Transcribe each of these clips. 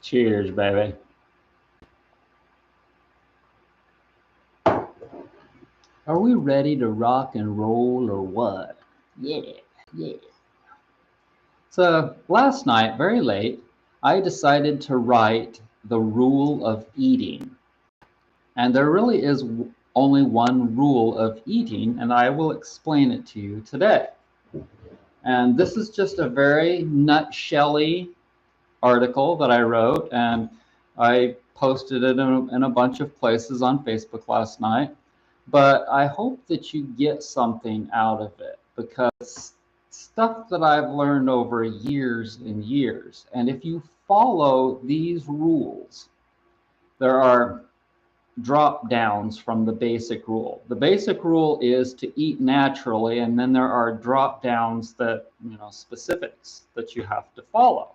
Cheers, baby. Are we ready to rock and roll or what? Yeah, yeah. So last night, very late, I decided to write the rule of eating. And there really is only one rule of eating, and I will explain it to you today. And this is just a very nutshelly article that I wrote, and I posted it in a bunch of places on Facebook last night. But I hope that you get something out of it, because stuff that I've learned over years and years, and if you follow these rules, there are drop downs from the basic rule. The basic rule is to eat naturally, and then there are drop downs that, specifics that you have to follow.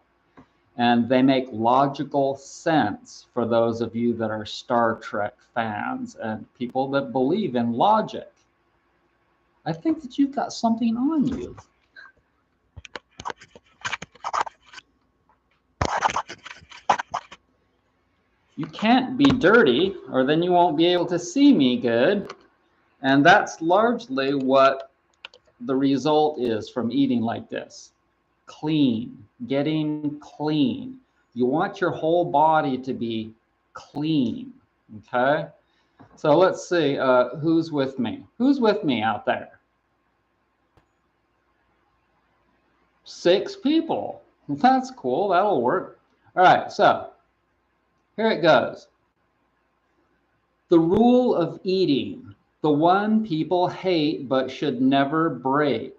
And they make logical sense for those of you that are Star Trek fans and people that believe in logic. I think that you've got something on you. You can't be dirty, or then you won't be able to see me good. And that's largely what the result is from eating like this. Clean, getting clean. You want your whole body to be clean, okay? So let's see, who's with me? Who's with me out there? 6 people. That's cool, that'll work. All right, so here it goes. The rule of eating, the one people hate but should never break.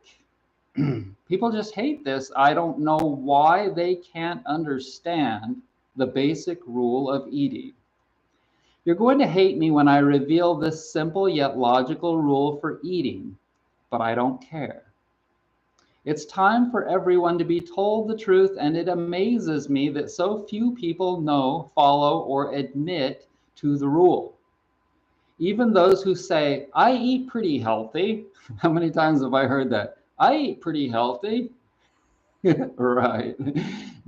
People just hate this. I don't know why they can't understand the basic rule of eating. You're going to hate me when I reveal this simple yet logical rule for eating, but I don't care. It's time for everyone to be told the truth, and it amazes me that so few people know, follow, or admit to the rule. Even those who say, I eat pretty healthy. How many times have I heard that? I eat pretty healthy. Right.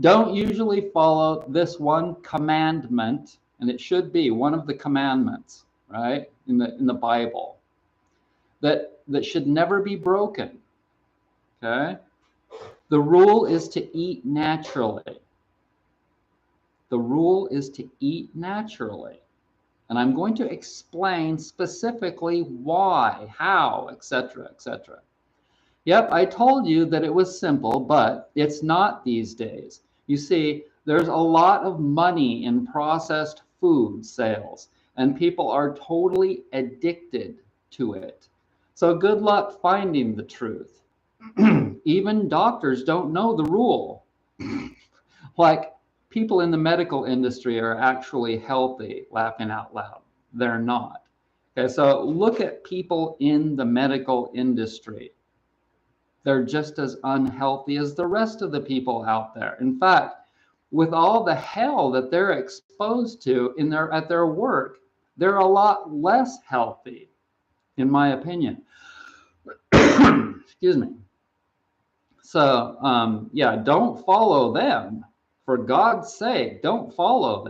Don't usually follow this one commandment, and it should be one of the commandments, right? In the Bible. That should never be broken. Okay? The rule is to eat naturally. The rule is to eat naturally. And I'm going to explain specifically why, how, etc., etc. Yep, I told you that it was simple, but it's not these days. You see, there's a lot of money in processed food sales, and people are totally addicted to it. So good luck finding the truth. Even doctors don't know the rule. Like, people in the medical industry are actually healthy, laughing out loud. They're not. Okay, so look at people in the medical industry. They're just as unhealthy as the rest of the people out there. In fact, with all the hell that they're exposed to at their work, they're a lot less healthy, in my opinion. Excuse me. So, yeah, don't follow them. For God's sake, don't follow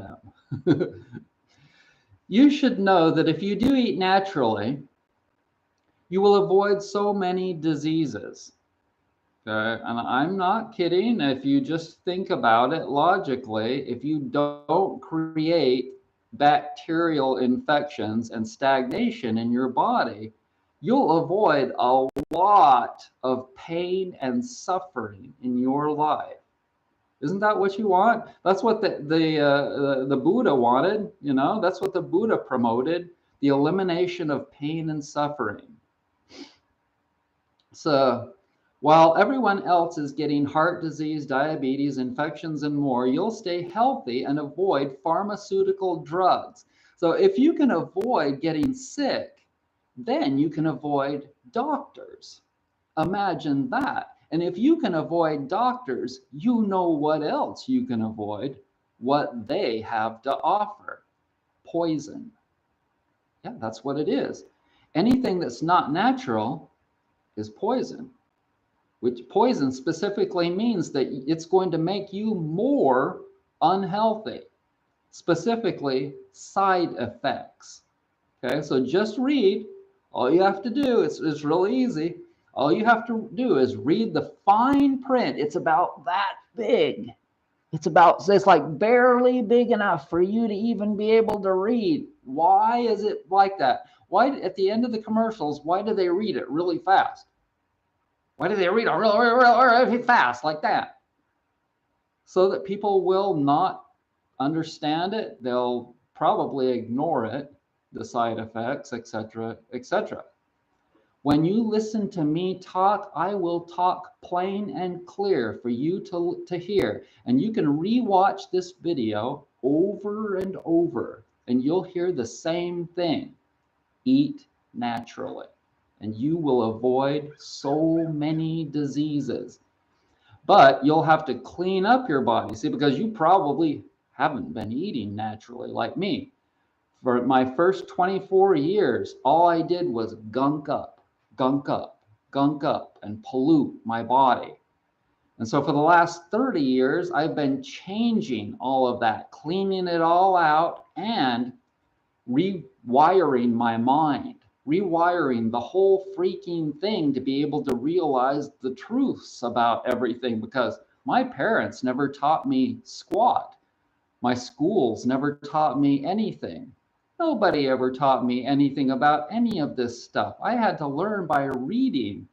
them. You should know that if you do eat naturally, you will avoid so many diseases. Okay? And I'm not kidding. If you just think about it logically, if you don't create bacterial infections and stagnation in your body, you'll avoid a lot of pain and suffering in your life. Isn't that what you want? That's what the Buddha wanted, That's what the Buddha promoted, the elimination of pain and suffering. So while everyone else is getting heart disease, diabetes, infections, and more, you'll stay healthy and avoid pharmaceutical drugs. So if you can avoid getting sick, then you can avoid doctors. Imagine that. And if you can avoid doctors, you know what else you can avoid, what they have to offer. Poison. Yeah, that's what it is. Anything that's not natural is poison, which poison specifically means that it's going to make you more unhealthy, specifically side effects. Okay, so just read. All you have to do, it's really easy. All you have to do is read the fine print. It's about that big. It's like barely big enough for you to even be able to read. Why is it like that? Why, at the end of the commercials, why do they read it really fast? Why do they read it really fast like that? So that people will not understand it. They'll probably ignore it, the side effects, etc., etc. When you listen to me talk, I will talk plain and clear for you to hear. And you can rewatch this video over and over, and you'll hear the same thing. Eat naturally, and you will avoid so many diseases. But you'll have to clean up your body, see, because you probably haven't been eating naturally like me. For my first 24 years, all I did was gunk up, and pollute my body. And so for the last 30 years, I've been changing all of that, cleaning it all out and rewiring my mind, rewiring the whole freaking thing to be able to realize the truths about everything, because my parents never taught me squat. My schools never taught me anything. Nobody ever taught me anything about any of this stuff. I had to learn by reading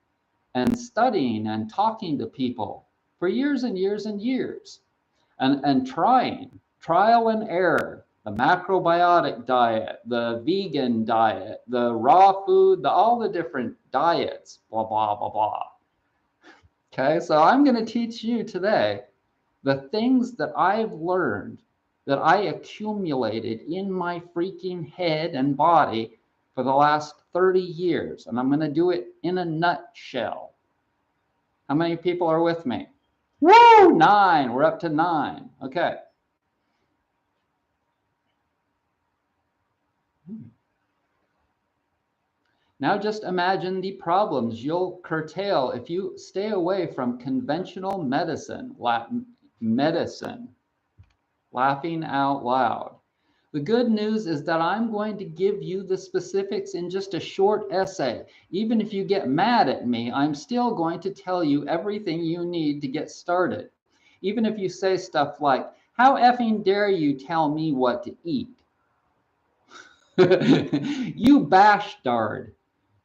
and studying and talking to people for years and years and years, and trial and error, the macrobiotic diet, the vegan diet, the raw food, all the different diets, blah, blah, blah, blah. Okay, so I'm going to teach you today the things that I've learned, that I accumulated in my freaking head and body for the last 30 years. And I'm going to do it in a nutshell. How many people are with me? Woo! 9. We're up to 9. Okay. Now just imagine the problems you'll curtail if you stay away from conventional medicine. Laughing out loud. The good news is that I'm going to give you the specifics in just a short essay. Even if you get mad at me, I'm still going to tell you everything you need to get started. Even if you say stuff like, how effing dare you tell me what to eat? You bastard.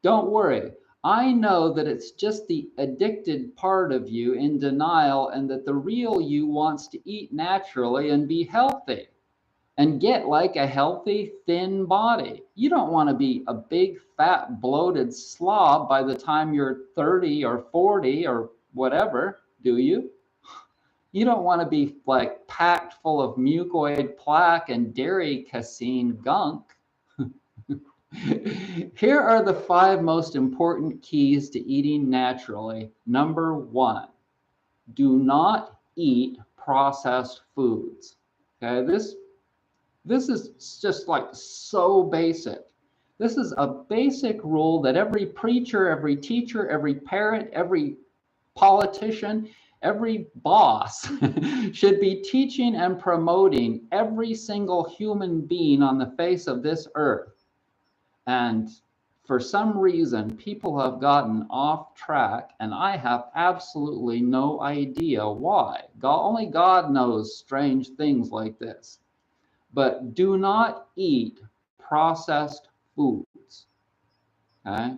Don't worry. I know that it's just the addicted part of you in denial, and that the real you wants to eat naturally and be healthy and get like a healthy, thin body. You don't want to be a big, fat, bloated slob by the time you're 30 or 40 or whatever, do you? You don't want to be like packed full of mucoid plaque and dairy casein gunk. Here are the 5 most important keys to eating naturally. Number 1, do not eat processed foods. Okay, this is just like so basic. This is a basic rule that every preacher, every teacher, every parent, every politician, every boss should be teaching and promoting every single human being on the face of this earth. And for some reason, people have gotten off track, and I have absolutely no idea why. Only God knows strange things like this. But do not eat processed foods. Okay?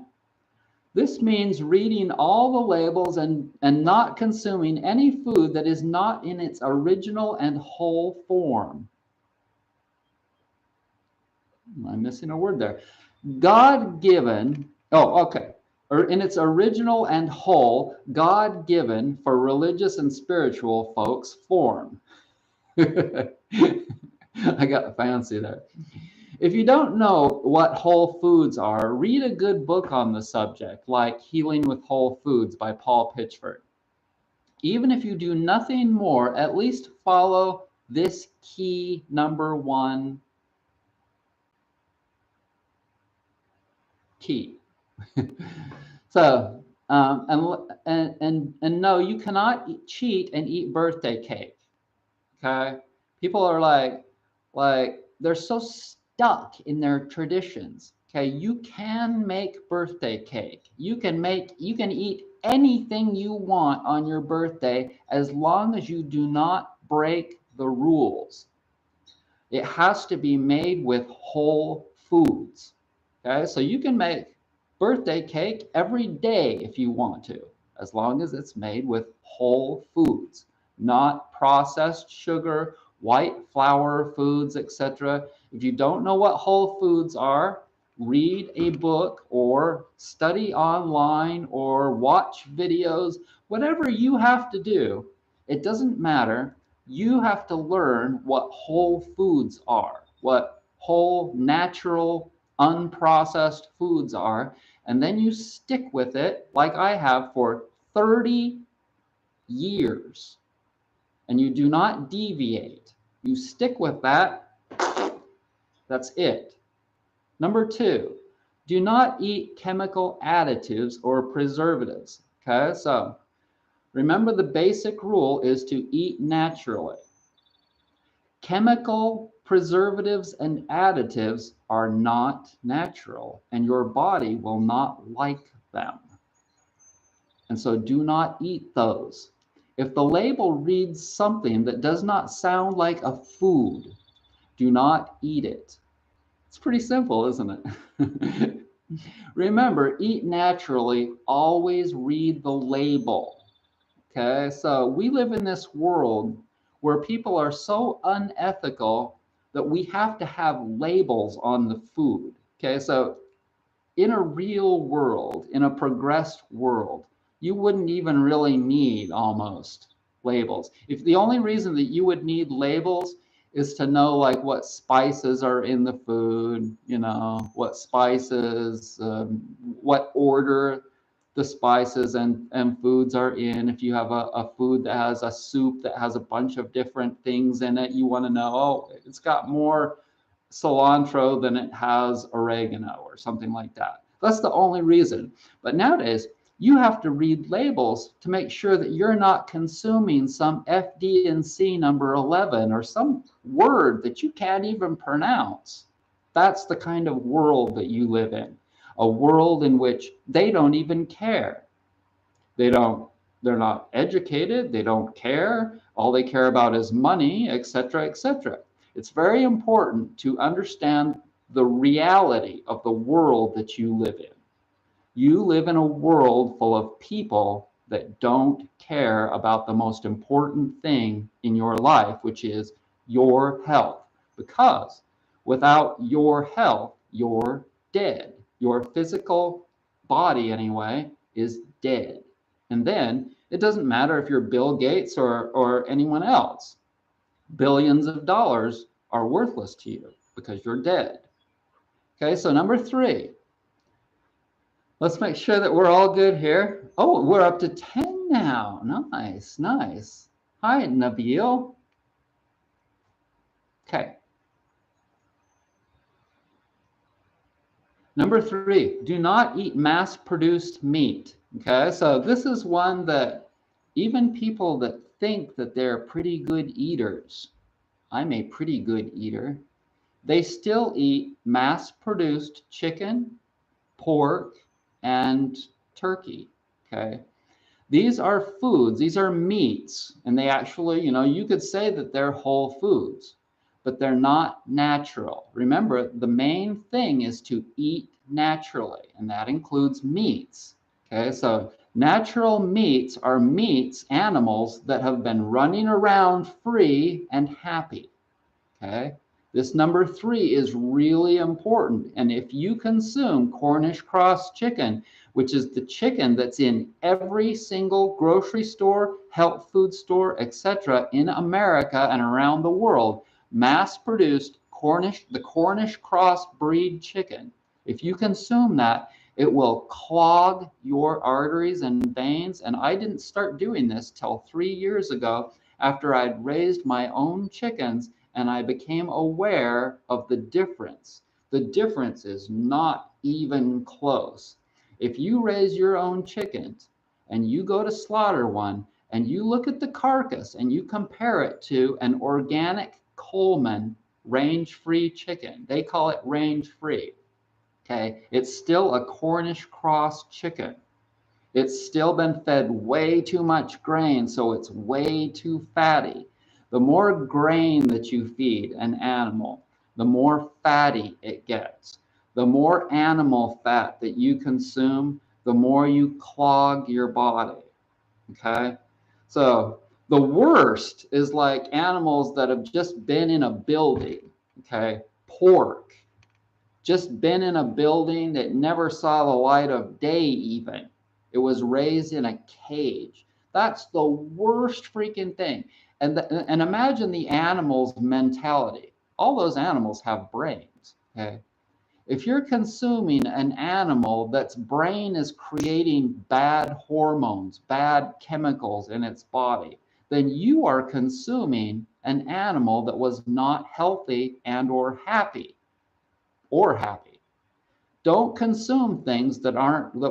This means reading all the labels and not consuming any food that is not in its original and whole form. I'm missing a word there. God-given, or in its original and whole, God-given for religious and spiritual folks form. I got fancy there. If you don't know what whole foods are, read a good book on the subject, like Healing with Whole Foods by Paul Pitchford. Even if you do nothing more, at least follow this key number 1 key. So, and no, you cannot cheat and eat birthday cake. Okay? People are like they're so stuck in their traditions. Okay, you can make birthday cake. You can eat anything you want on your birthday as long as you do not break the rules. It has to be made with whole foods. Okay, so you can make birthday cake every day if you want to, as long as it's made with whole foods, not processed sugar, white flour foods, etc. If you don't know what whole foods are, read a book or study online or watch videos, whatever you have to do. It doesn't matter. You have to learn what whole foods are, what whole, natural, unprocessed foods are, and then you stick with it like I have for 30 years, and you do not deviate. You stick with that. That's it. Number 2, do not eat chemical additives or preservatives. Okay, so remember the basic rule is to eat naturally. Chemical preservatives and additives are not natural, and your body will not like them. And so do not eat those. If the label reads something that does not sound like a food, do not eat it. It's pretty simple, isn't it? Remember, eat naturally, always read the label. Okay, so we live in this world where people are so unethical that we have to have labels on the food. Okay, so in a real world, in a progressed world, you wouldn't even really need almost labels. If the only reason that you would need labels is to know like what spices are in the food, you know, what spices, what order the spices and foods are in. If you have a food that has a soup that has a bunch of different things in it, you want to know, oh, it's got more cilantro than it has oregano or something like that. That's the only reason. But nowadays, you have to read labels to make sure that you're not consuming some FD&C number 11 or some word that you can't even pronounce. That's the kind of world that you live in. A world in which they don't even care. They're not educated, they don't care. All they care about is money, etc., etc. It's very important to understand the reality of the world that you live in. You live in a world full of people that don't care about the most important thing in your life, which is your health. Because without your health, you're dead. Your physical body, anyway, is dead. And then it doesn't matter if you're Bill Gates or anyone else. Billions of dollars are worthless to you because you're dead. Okay, so number 3. Let's make sure that we're all good here. Oh, we're up to 10 now. Nice, nice. Hi, Nabil. Okay. Number 3, do not eat mass-produced meat. Okay, so this is one that even people that think that they're pretty good eaters, I'm a pretty good eater, they still eat mass-produced chicken, pork, and turkey. Okay, these are foods, these are meats, and they actually, you could say that they're whole foods, but they're not natural. Remember, the main thing is to eat naturally, and that includes meats. Okay, so natural meats are meats, animals that have been running around free and happy. Okay, this number 3 is really important. And if you consume Cornish cross chicken, which is the chicken that's in every single grocery store, health food store, etc. in America and around the world, mass-produced the Cornish cross breed chicken, if you consume that, it will clog your arteries and veins. And I didn't start doing this till 3 years ago after I'd raised my own chickens and I became aware of the difference. The difference is not even close. If you raise your own chickens and you go to slaughter one and you look at the carcass and you compare it to an organic Coleman range-free chicken. They call it range-free. Okay, it's still a Cornish cross chicken. It's still been fed way too much grain, so it's way too fatty. The more grain that you feed an animal, the more fatty it gets. The more animal fat that you consume, the more you clog your body. Okay? So the worst is like animals that have just been in a building. Okay? Pork. Just been in a building that never saw the light of day even. It was raised in a cage. That's the worst freaking thing. And imagine the animal's mentality. All those animals have brains, okay? If you're consuming an animal that's brain is creating bad hormones, bad chemicals in its body, then you are consuming an animal that was not healthy and or happy. Don't consume things that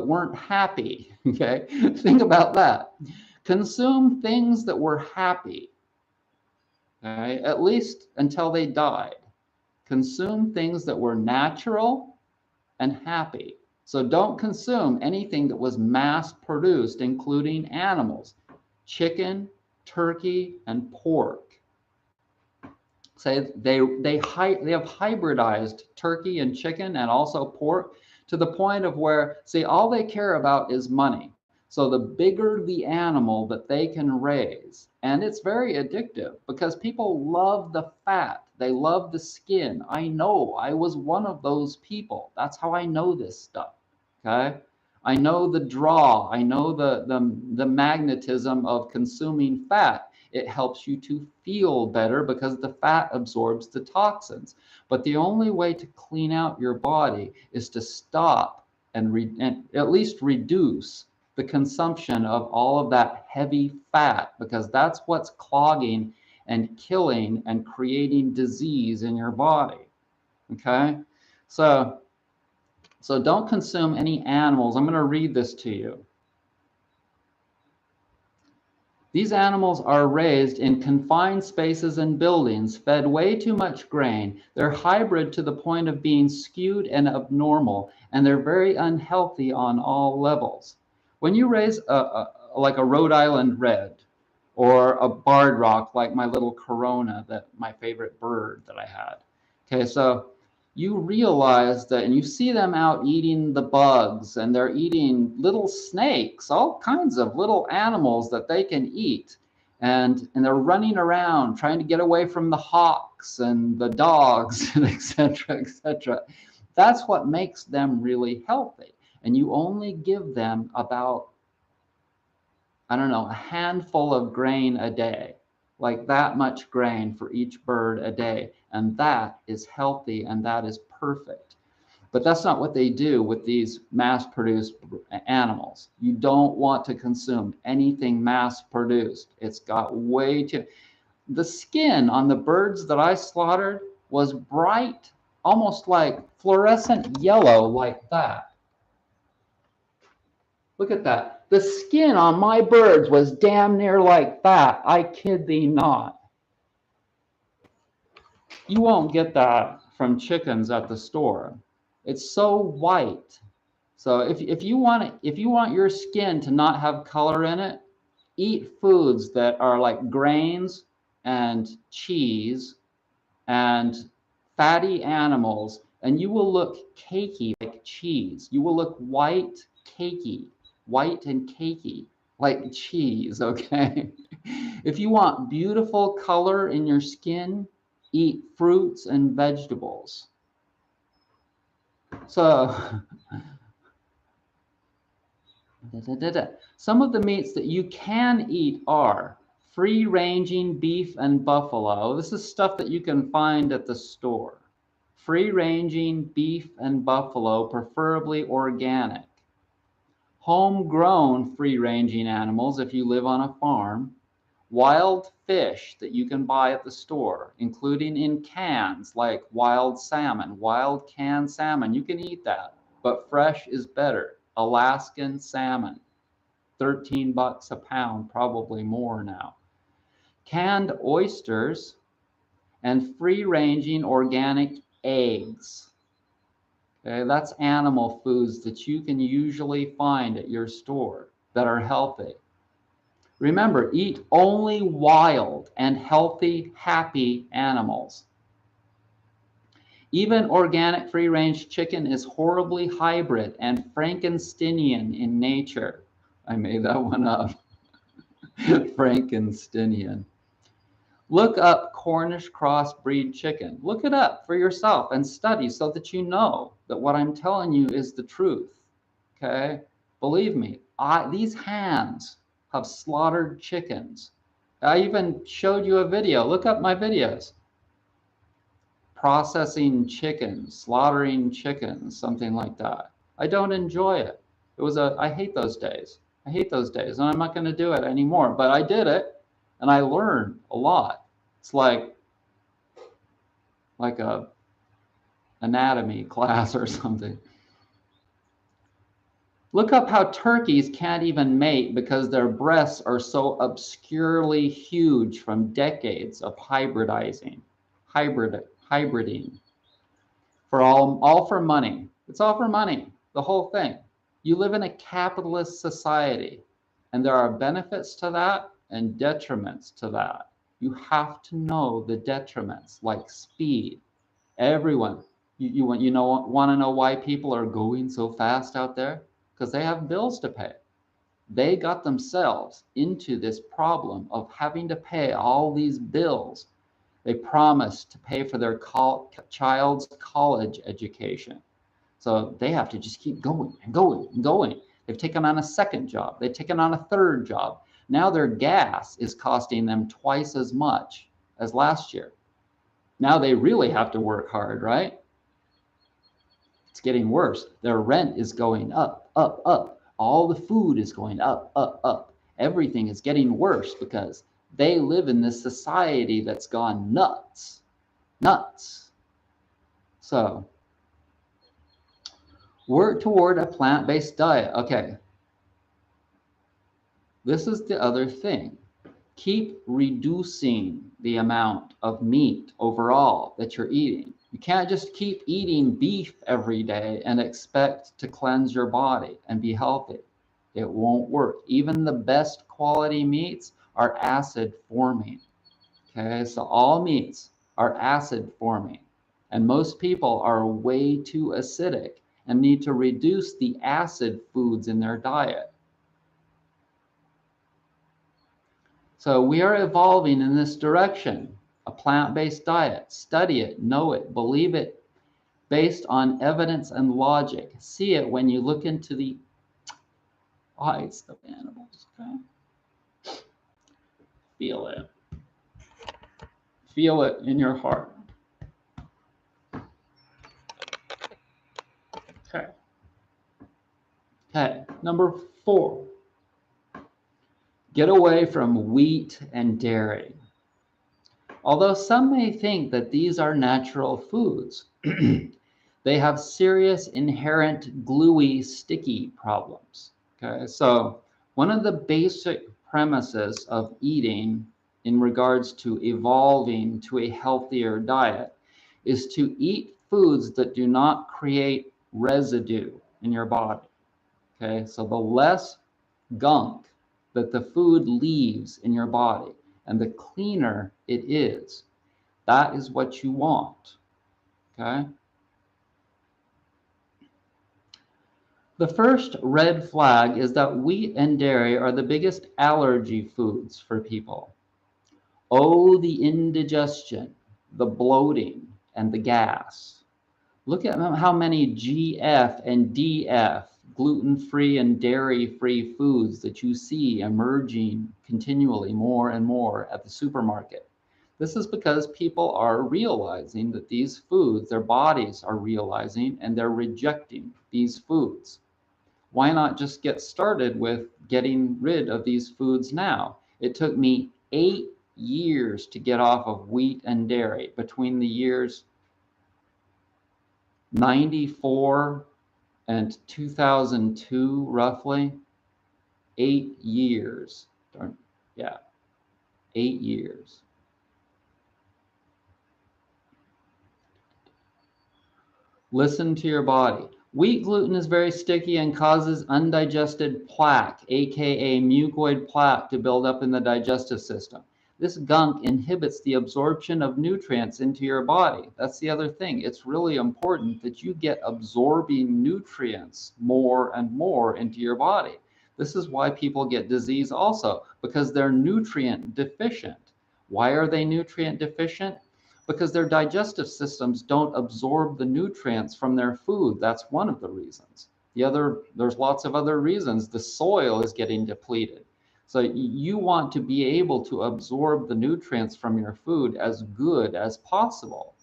weren't happy. Okay, think about that. Consume things that were happy. Okay, at least until they died. Consume things that were natural and happy. So don't consume anything that was mass produced, including animals, chicken, turkey, and pork. Say they have hybridized turkey and chicken and also pork to the point of where, see, all they care about is money. So the bigger the animal that they can raise, and it's very addictive because people love the fat, they love the skin. I know, I was one of those people. That's how I know this stuff. Okay, I know the draw, I know the magnetism of consuming fat. It helps you to feel better because the fat absorbs the toxins. But the only way to clean out your body is to stop and at least reduce the consumption of all of that heavy fat, because that's what's clogging and killing and creating disease in your body. Okay? So don't consume any animals. I'm going to read this to you. These animals are raised in confined spaces and buildings, fed way too much grain. They're hybrid to the point of being skewed and abnormal, and they're very unhealthy on all levels. When you raise like a Rhode Island red or a barred rock like my little Corona, that my favorite bird that I had. Okay, so you realize that, and you see them out eating the bugs, and they're eating little snakes, all kinds of little animals that they can eat. And they're running around trying to get away from the hawks and the dogs, and et cetera, et cetera. That's what makes them really healthy. And you only give them about, I don't know, a handful of grain a day, like that much grain for each bird a day. And that is healthy and that is perfect. But that's not what they do with these mass-produced animals. You don't want to consume anything mass-produced. It's got way too... The skin on the birds that I slaughtered was bright, almost like fluorescent yellow like that. Look at that. The skin on my birds was damn near like that. I kid thee not. You won't get that from chickens at the store. It's so white. So if you want your skin to not have color in it, eat foods that are like grains and cheese and fatty animals, and you will look cakey like cheese. You will look white and cakey like cheese, okay? If you want beautiful color in your skin, eat fruits and vegetables. So some of the meats that you can eat are free-ranging beef and buffalo. This is stuff that you can find at the store. Free-ranging beef and buffalo, preferably organic. Homegrown free-ranging animals if you live on a farm. Wild fish that you can buy at the store, including in cans like wild salmon, wild canned salmon. You can eat that, but fresh is better. Alaskan salmon, $13 a pound, probably more now. Canned oysters and free-ranging organic eggs. Okay, that's animal foods that you can usually find at your store that are healthy. Remember, eat only wild and healthy, happy animals. Even organic free-range chicken is horribly hybrid and Frankensteinian in nature. I made that one up. Frankensteinian. Look up Cornish crossbreed chicken. Look it up for yourself and study so that you know that what I'm telling you is the truth. Okay? Believe me, these hands have slaughtered chickens. I even showed you a video. Look up my videos. Processing chickens, slaughtering chickens, something like that. I don't enjoy it. I hate those days. I hate those days, and I'm not going to do it anymore. But I did it, and I learned a lot. It's like a anatomy class or something. Look up how turkeys can't even mate because their breasts are so obscurely huge from decades of hybriding. For all for money. It's all for money, the whole thing. You live in a capitalist society, and there are benefits to that and detriments to that. You have to know the detriments, like speed. Everyone, you want to know why people are going so fast out there? Because they have bills to pay. They got themselves into this problem of having to pay all these bills. They promised to pay for their child's college education. So they have to just keep going and going and going. They've taken on a second job. They've taken on a third job. Now their gas is costing them twice as much as last year. Now they really have to work hard, right? It's getting worse. Their rent is going up, up, up. All the food is going up, up, up. Everything is getting worse because they live in this society that's gone nuts. Nuts. So, work toward a plant-based diet. Okay. This is the other thing. Keep reducing the amount of meat overall that you're eating. You can't just keep eating beef every day and expect to cleanse your body and be healthy. It won't work. Even the best quality meats are acid forming. Okay, so all meats are acid forming, and most people are way too acidic and need to reduce the acid foods in their diet. So we are evolving in this direction, a plant-based diet. Study it, know it, believe it, based on evidence and logic. See it when you look into the eyes of animals, okay? Feel it. Feel it in your heart. Okay. Okay, number 4. Get away from wheat and dairy. Although some may think that these are natural foods, they have serious inherent gluey, sticky problems. Okay, so one of the basic premises of eating in regards to evolving to a healthier diet is to eat foods that do not create residue in your body. Okay, so the less gunk that the food leaves in your body and the cleaner it is, that is what you want. Okay? The first red flag is that wheat and dairy are the biggest allergy foods for people. Oh, the indigestion, the bloating, and the gas. Look at how many GF and DF, gluten-free and dairy-free foods that you see emerging continually more and more at the supermarket. This is because people are realizing that these foods, their bodies are realizing, and they're rejecting these foods. Why not just get started with getting rid of these foods now? It took me 8 years to get off of wheat and dairy between the years 94 and 2002, roughly. 8 years. Yeah, 8 years. Listen to your body. Wheat gluten is very sticky and causes undigested plaque, aka mucoid plaque, to build up in the digestive system. This gunk inhibits the absorption of nutrients into your body. That's the other thing. It's really important that you get absorbing nutrients more and more into your body. This is why people get disease also, because they're nutrient deficient. Why are they nutrient deficient? Because their digestive systems don't absorb the nutrients from their food. That's one of the reasons. There's lots of other reasons. The soil is getting depleted. So you want to be able to absorb the nutrients from your food as good as possible.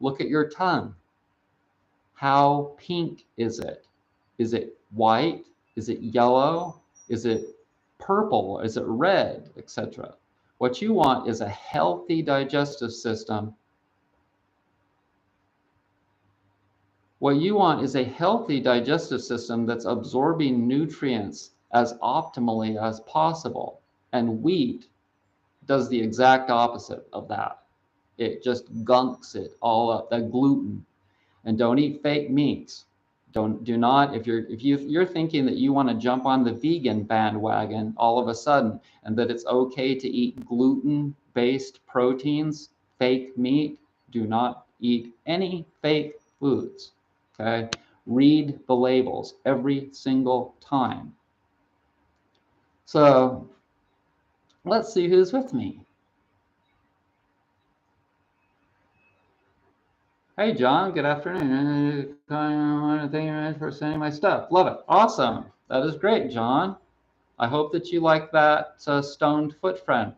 Look at your tongue. How pink is it? Is it white? Is it yellow? Is it purple? Is it red, etc.? What you want is a healthy digestive system. What you want is a healthy digestive system that's absorbing nutrients as optimally as possible. And wheat does the exact opposite of that. It just gunks it all up, that gluten. And don't eat fake meats. Do not, if you're thinking that you want to jump on the vegan bandwagon all of a sudden, and that it's okay to eat gluten-based proteins, fake meat, do not eat any fake foods. Okay? Read the labels every single time. So let's see who's with me. Hey, John, good afternoon. I want to thank you very much for sending my stuff. Love it. Awesome. That is great, John. I hope that you like that stoned foot friend.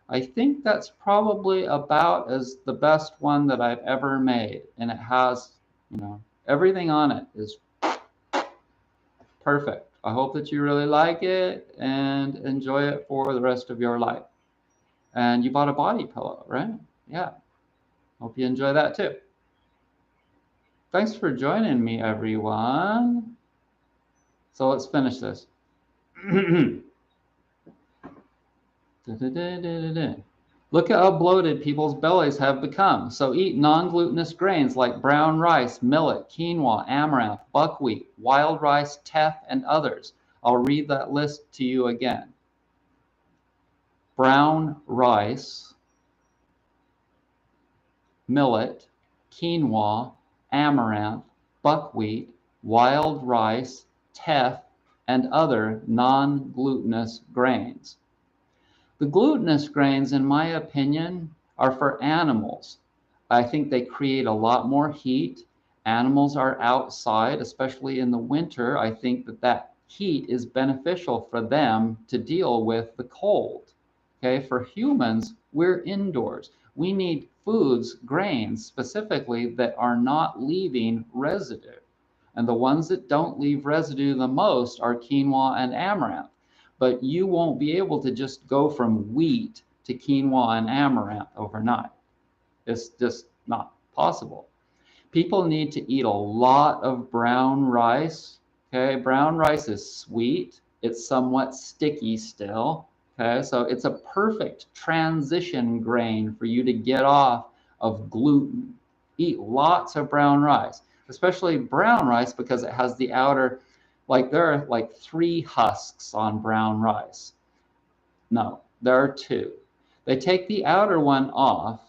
I think that's probably about as the best one that I've ever made. And it has, everything on it is perfect. I hope that you really like it and enjoy it for the rest of your life. And you bought a body pillow, right? Yeah. Hope you enjoy that too. Thanks for joining me, everyone. So let's finish this. Look at how bloated people's bellies have become. So eat non-glutinous grains like brown rice, millet, quinoa, amaranth, buckwheat, wild rice, teff, and others. I'll read that list to you again. Brown rice, millet, quinoa, amaranth, buckwheat, wild rice, teff, and other non-glutinous grains. The glutinous grains, in my opinion, are for animals. I think they create a lot more heat. Animals are outside, especially in the winter. I think that heat is beneficial for them to deal with the cold. Okay, for humans, we're indoors. We need foods, grains specifically, that are not leaving residue. And the ones that don't leave residue the most are quinoa and amaranth. But you won't be able to just go from wheat to quinoa and amaranth overnight. It's just not possible. People need to eat a lot of brown rice. Okay, brown rice is sweet. It's somewhat sticky still. Okay, so it's a perfect transition grain for you to get off of gluten. Eat lots of brown rice, especially brown rice, because it has the outer, like there are like 3 husks on brown rice. No, there are 2. They take the outer one off,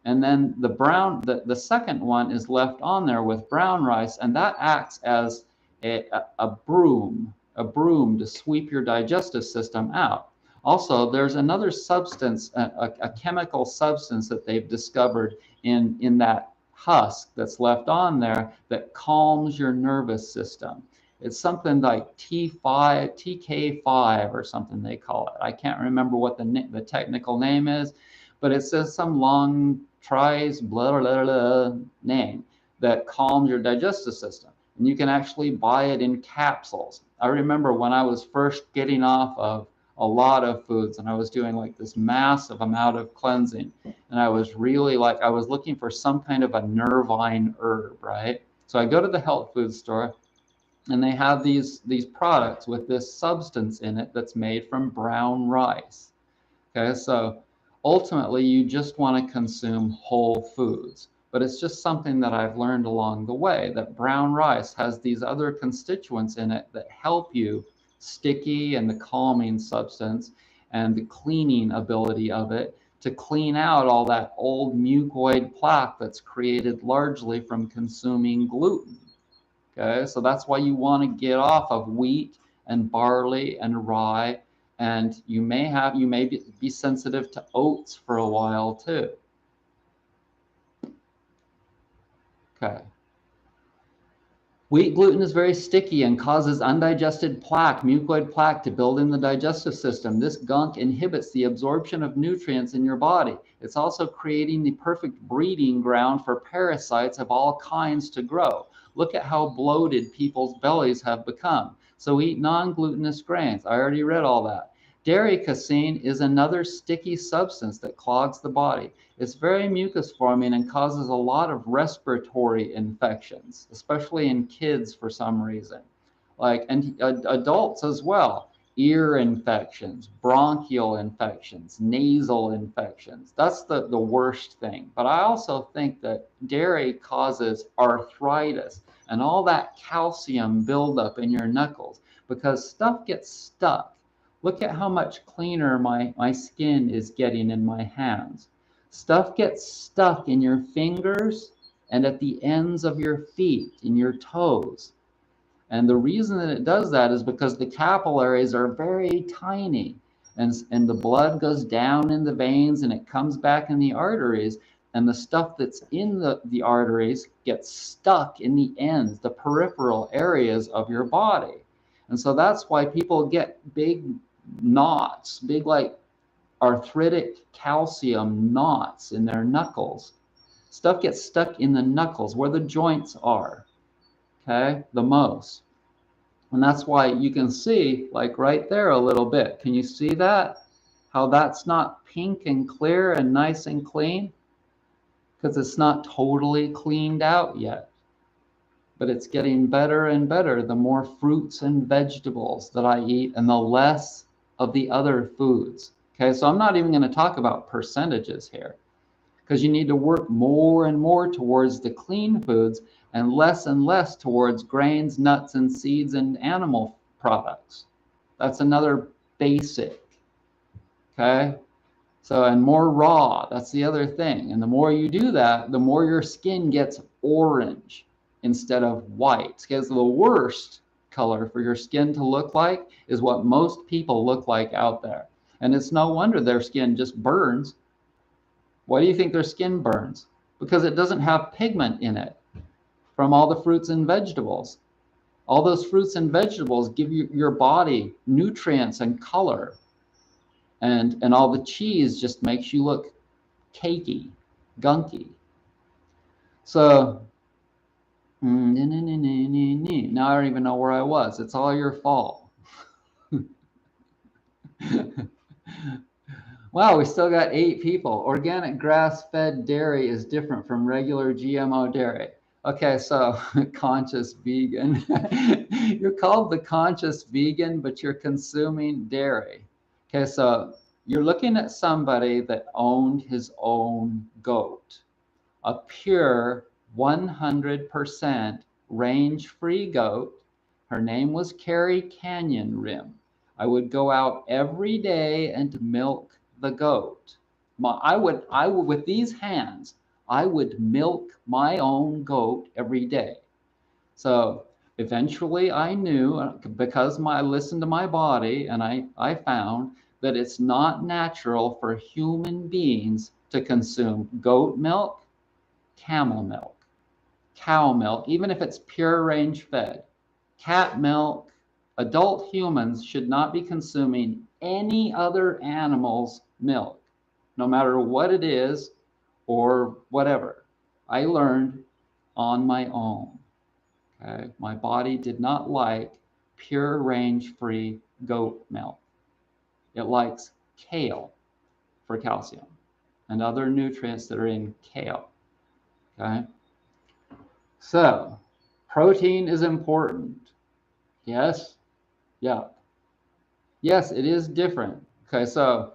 and then the second one is left on there with brown rice, and that acts as a broom to sweep your digestive system out. Also, there's another substance, a chemical substance that they've discovered in that husk that's left on there that calms your nervous system. It's something like TK5 or something they call it. I can't remember what the technical name is, but it says some long blah, blah, blah, name that calms your digestive system. And you can actually buy it in capsules. I remember when I was first getting off of a lot of foods and I was doing like this massive amount of cleansing, and I was really I was looking for some kind of a nervine herb, right? So I go to the health food store, and they have these products with this substance in it that's made from brown rice. Okay, so ultimately you just want to consume whole foods. but it's just something that I've learned along the way, that brown rice has these other constituents in it that help you, sticky and the calming substance and the cleaning ability of it, to clean out all that old mucoid plaque that's created largely from consuming gluten. Okay, so that's why you want to get off of wheat and barley and rye, and you may be sensitive to oats for a while too. Okay. Wheat gluten is very sticky and causes undigested plaque, mucoid plaque, to build in the digestive system. This gunk inhibits the absorption of nutrients in your body. It's also creating the perfect breeding ground for parasites of all kinds to grow. Look at how bloated people's bellies have become. So eat non-glutinous grains. I already read all that. Dairy casein is another sticky substance that clogs the body. It's very mucus forming and causes a lot of respiratory infections, especially in kids for some reason, and adults as well. Ear infections, bronchial infections, nasal infections. That's the worst thing. But I also think that dairy causes arthritis and all that calcium buildup in your knuckles because stuff gets stuck. Look at how much cleaner my skin is getting in my hands. Stuff gets stuck in your fingers and at the ends of your feet, in your toes. And the reason that it does that is because the capillaries are very tiny, and the blood goes down in the veins and it comes back in the arteries, and the stuff that's in the arteries gets stuck in the ends, the peripheral areas of your body. And so that's why people get big knots, big like arthritic calcium knots in their knuckles. Stuff gets stuck in the knuckles where the joints are, okay, the most. And that's why you can see, like right there a little bit. Can you see that? How that's not pink and clear and nice and clean? Because it's not totally cleaned out yet. But it's getting better and better the more fruits and vegetables that I eat and the less of the other foods. Okay, so I'm not even going to talk about percentages here because you need to work more and more towards the clean foods and less towards grains, nuts, and seeds and animal products. That's another basic. Okay, so and more raw, that's the other thing. And the more you do that, the more your skin gets orange instead of white. Because the worst color for your skin to look like is what most people look like out there. And it's no wonder their skin just burns. Why do you think their skin burns? Because it doesn't have pigment in it from all the fruits and vegetables. All those fruits and vegetables give your body nutrients and color. And all the cheese just makes you look cakey, gunky. So, now I don't even know where I was. It's all your fault. Wow, we still got 8 people. Organic grass-fed dairy is different from regular GMO dairy. Okay, so conscious vegan. You're called the conscious vegan, but you're consuming dairy. Okay, so you're looking at somebody that owned his own goat, a pure 100% range-free goat. Her name was Carrie Canyon Rim. I would go out every day and milk the goat. I would with these hands, I would milk my own goat every day. So eventually I knew, because I listened to my body, and I found that it's not natural for human beings to consume goat milk, camel milk, cow milk, even if it's pure range fed, cat milk. Adult humans should not be consuming any other animal's milk, no matter what it is or whatever. I learned on my own. Okay? My body did not like pure range-free goat milk. It likes kale for calcium and other nutrients that are in kale. Okay? So, protein is important. Yes? Yeah. Yes, it is different. Okay, so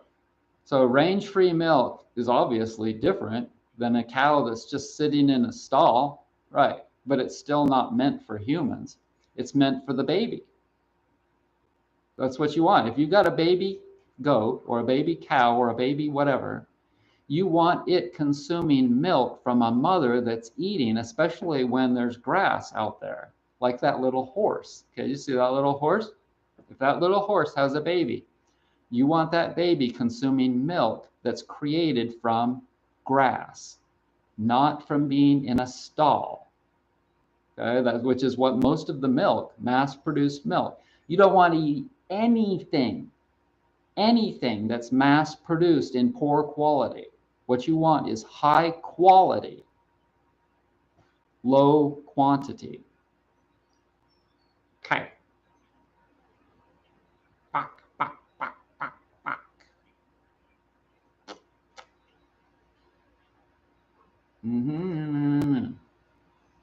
range-free milk is obviously different than a cow that's just sitting in a stall, right? But it's still not meant for humans. It's meant for the baby. That's what you want. If you've got a baby goat or a baby cow or a baby whatever, you want it consuming milk from a mother that's eating, especially when there's grass out there, like that little horse. Okay, you see that little horse? If that little horse has a baby, you want that baby consuming milk that's created from grass, not from being in a stall. Okay, which is what most of the milk, mass-produced milk. You don't want to eat anything that's mass-produced in poor quality. What you want is high quality, low quantity. Okay. Back, back, back, back, back.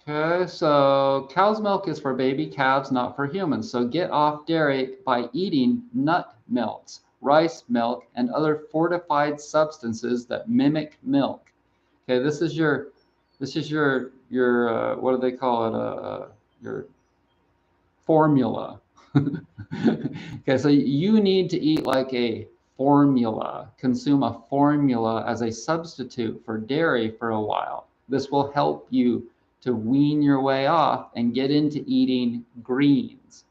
Okay, so cow's milk is for baby calves, not for humans. So get off dairy by eating nut milks, rice milk, and other fortified substances that mimic milk. Okay, this is your what do they call it? Your formula. Okay, so you need to eat like a formula, consume a formula as a substitute for dairy for a while. This will help you to wean your way off and get into eating greens.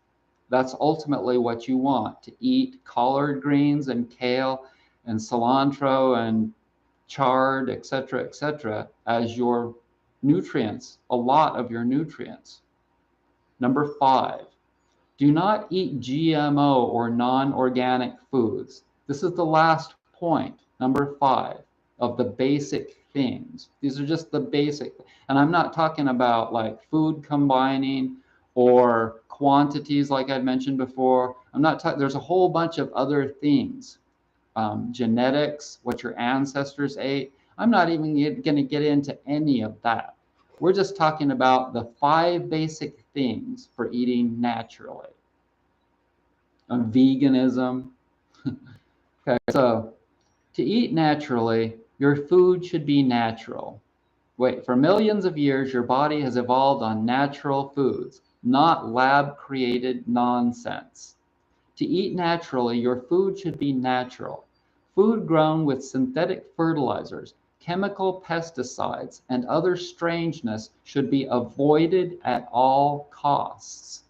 That's ultimately what you want, to eat collard greens and kale and cilantro and chard, etc., as your nutrients, a lot of your nutrients. Number 5, do not eat GMO or non-organic foods. This is the last point, number 5, of the basic things. These are just the basic, and I'm not talking about like food combining or quantities like I mentioned before. I'm not talking, there's a whole bunch of other things. Genetics, what your ancestors ate. I'm not even going to get into any of that. We're just talking about the 5 basic things for eating naturally. Veganism. Okay, so to eat naturally, your food should be natural. Wait, for millions of years, your body has evolved on natural foods, not lab-created nonsense. To eat naturally, your food should be natural. Food grown with synthetic fertilizers, chemical pesticides, and other strangeness should be avoided at all costs.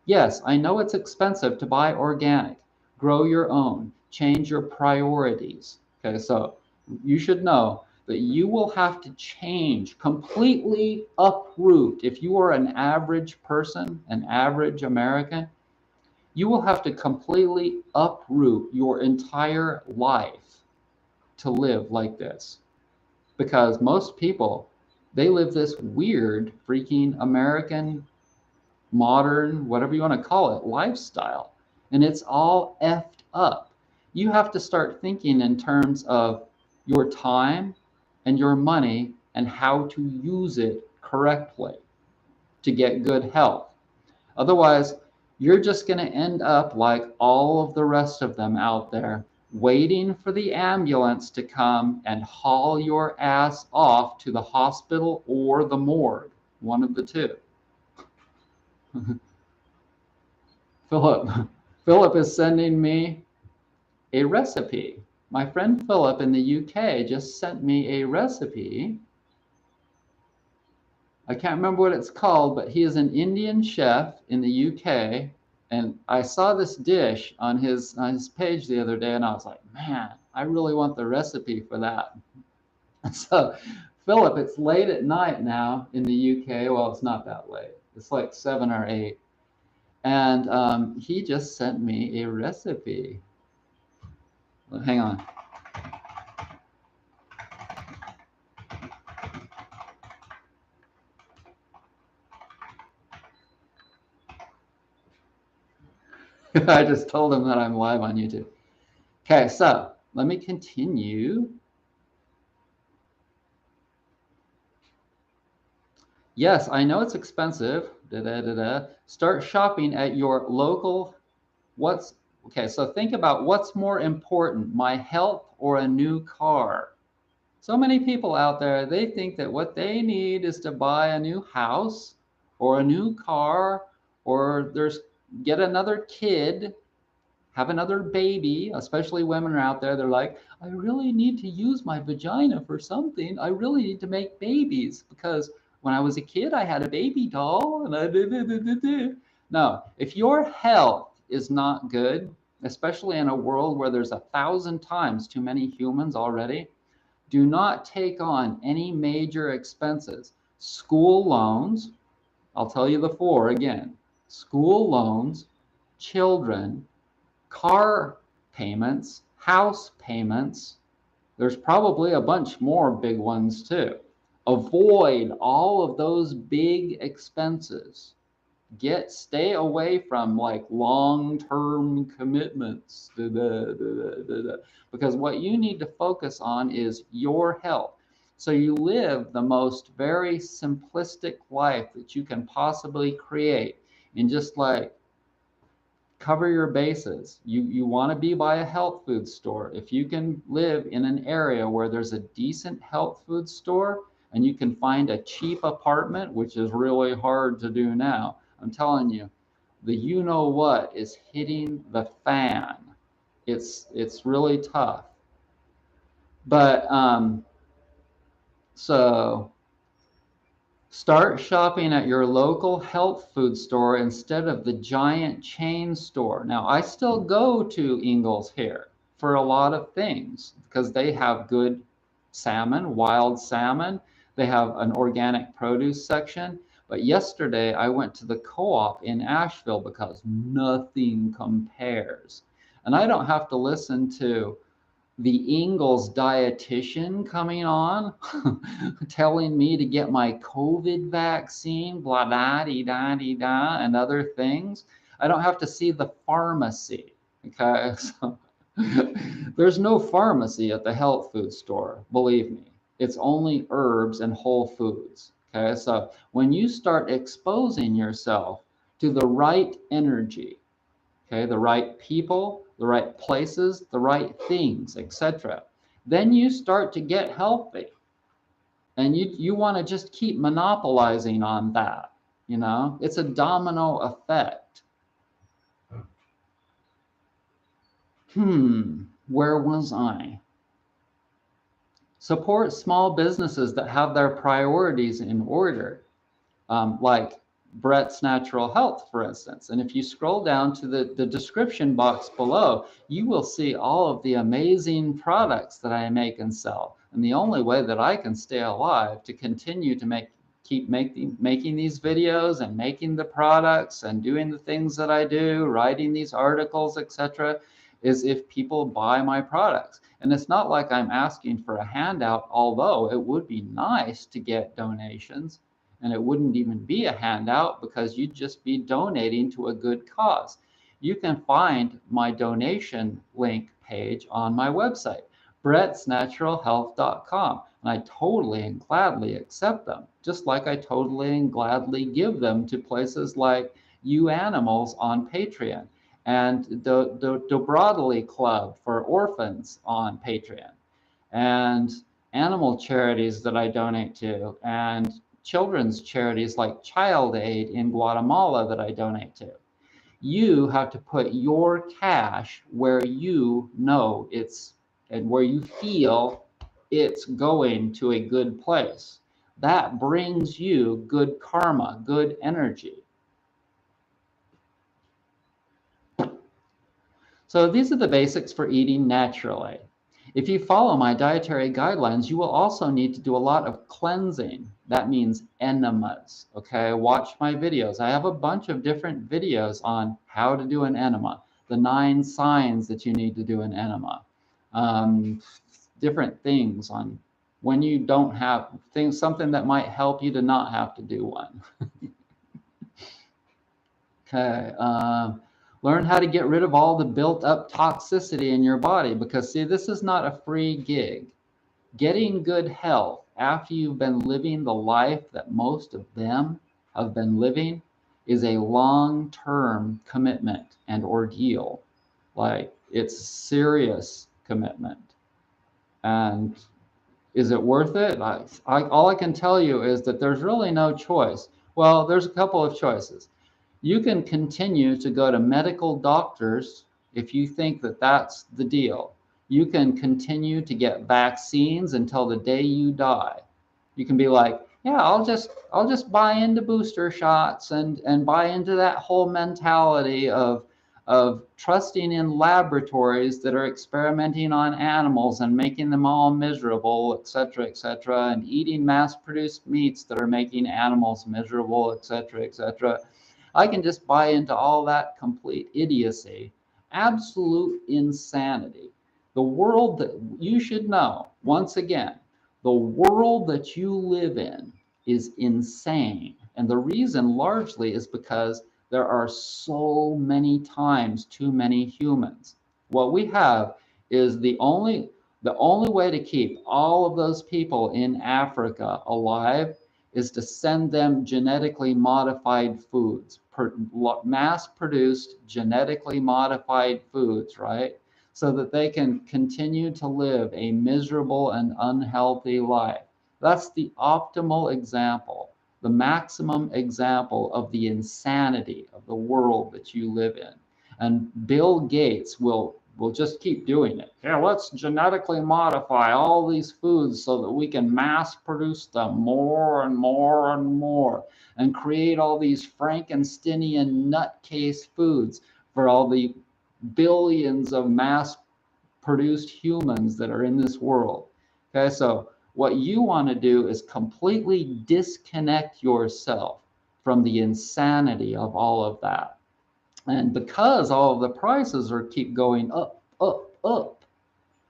Yes, I know it's expensive to buy organic. Grow your own. Change your priorities. Okay, so you should know that you will have to change, completely uproot. If you are an average person, an average American, you will have to completely uproot your entire life to live like this. Because most people, they live this weird freaking American, modern, whatever you want to call it, lifestyle. And it's all effed up. You have to start thinking in terms of your time and your money and how to use it correctly to get good health. Otherwise, you're just going to end up like all of the rest of them out there, waiting for the ambulance to come and haul your ass off to the hospital or the morgue, one of the two. Philip is sending me a recipe. My friend Philip in the UK just sent me a recipe. I can't remember what it's called, but he is an Indian chef in the UK. And I saw this dish on his page the other day, and I was like, man, I really want the recipe for that. So, Philip, it's late at night now in the UK. Well, it's not that late. It's like 7 or 8. And he just sent me a recipe. Well, hang on. I just told him that I'm live on YouTube. Okay, so let me continue. Yes, I know it's expensive. Start shopping at your local. Okay, so think about what's more important, my health or a new car? So many people out there, they think that what they need is to buy a new house or a new car or get another kid, have another baby. Especially women are out there, they're like, I really need to use my vagina for something. I really need to make babies because when I was a kid, I had a baby doll and I did. No, if your health is not good, especially in a world where there's 1,000 times too many humans already, do not take on any major expenses. School loans, I'll tell you the four again. School loans, children, car payments, house payments. There's probably a bunch more big ones too. Avoid all of those big expenses. Stay away from like long-term commitments, because what you need to focus on is your health. So you live the most very simplistic life that you can possibly create, and just like cover your bases. You want to be by a health food store. If you can live in an area where there's a decent health food store and you can find a cheap apartment, which is really hard to do now, I'm telling you, the you know what is hitting the fan. It's really tough. But so start shopping at your local health food store instead of the giant chain store. Now, I still go to Ingles here for a lot of things because they have good salmon, wild salmon. They have an organic produce section. But yesterday I went to the co-op in Asheville because nothing compares. And I don't have to listen to the Ingalls dietitian coming on telling me to get my COVID vaccine, blah, da, dee, da, dee, da, and other things. I don't have to see the pharmacy, okay? So, there's no pharmacy at the health food store, believe me. It's only herbs and whole foods, okay? So when you start exposing yourself to the right energy, okay, the right people, the right places, the right things, etc. Then you start to get healthy. And you want to just keep monopolizing on that, you know? It's a domino effect. Where was I? Support small businesses that have their priorities in order, like Brett's Natural Health, for instance. And if you scroll down to the description box below, you will see all of the amazing products that I make and sell. And the only way that I can stay alive to continue to keep making these videos and making the products and doing the things that I do, writing these articles, etc., is if people buy my products. And it's not like I'm asking for a handout, although it would be nice to get donations. And it wouldn't even be a handout because you'd just be donating to a good cause. You can find my donation link page on my website, brettsnaturalhealth.com. And I totally and gladly accept them, just like I totally and gladly give them to places like You Animals on Patreon and the Dobrodely Club for orphans on Patreon, and animal charities that I donate to, and children's charities like Child Aid in Guatemala that I donate to. You have to put your cash where you know it's and where you feel it's going to a good place. That brings you good karma, good energy. So these are the basics for eating naturally. If you follow my dietary guidelines, you will also need to do a lot of cleansing. That means enemas, okay? Watch my videos. I have a bunch of different videos on how to do an enema, the 9 signs that you need to do an enema, different things on when you don't have things, something that might help you to not have to do one. Okay. Learn how to get rid of all the built up toxicity in your body, because see, this is not a free gig. Getting good health after you've been living the life that most of them have been living is a long-term commitment and ordeal. Like, it's serious commitment. And Is it worth it? All I can tell you is that there's really no choice. Well, there's a couple of choices. You can continue to go to medical doctors if you think that that's the deal. You can continue to get vaccines until the day you die. You can be like, yeah, I'll just buy into booster shots and buy into that whole mentality of trusting in laboratories that are experimenting on animals and making them all miserable, et cetera, and eating mass-produced meats that are making animals miserable, et cetera, et cetera. I can just buy into all that complete idiocy, absolute insanity. The world that you should know, once again, the world that you live in is insane. And the reason largely is because there are so many times too many humans. What we have is the only way to keep all of those people in Africa alive is to send them genetically modified foods, mass-produced genetically modified foods, right? So that they can continue to live a miserable and unhealthy life. That's the optimal example, the maximum example of the insanity of the world that you live in. And Bill Gates will just keep doing it. Yeah, let's genetically modify all these foods so that we can mass produce them more and more and more and create all these Frankensteinian nutcase foods for all the billions of mass produced humans that are in this world. Okay, so what you want to do is completely disconnect yourself from the insanity of all of that. And because all of the prices are keep going up, up, up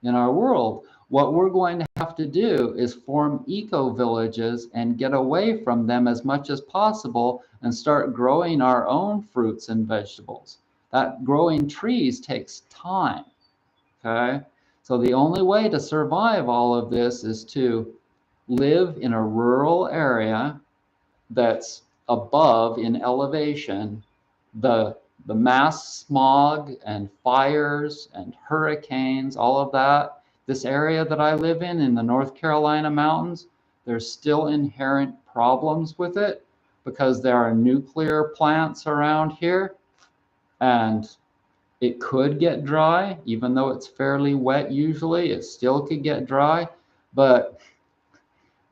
in our world, what we're going to have to do is form eco villages and get away from them as much as possible and start growing our own fruits and vegetables. That growing trees takes time. Okay, so the only way to survive all of this is to live in a rural area that's above in elevation the mass smog and fires and hurricanes, all of that. This area that I live in the North Carolina mountains, there's still inherent problems with it because there are nuclear plants around here, and it could get dry, even though it's fairly wet usually, it still could get dry, but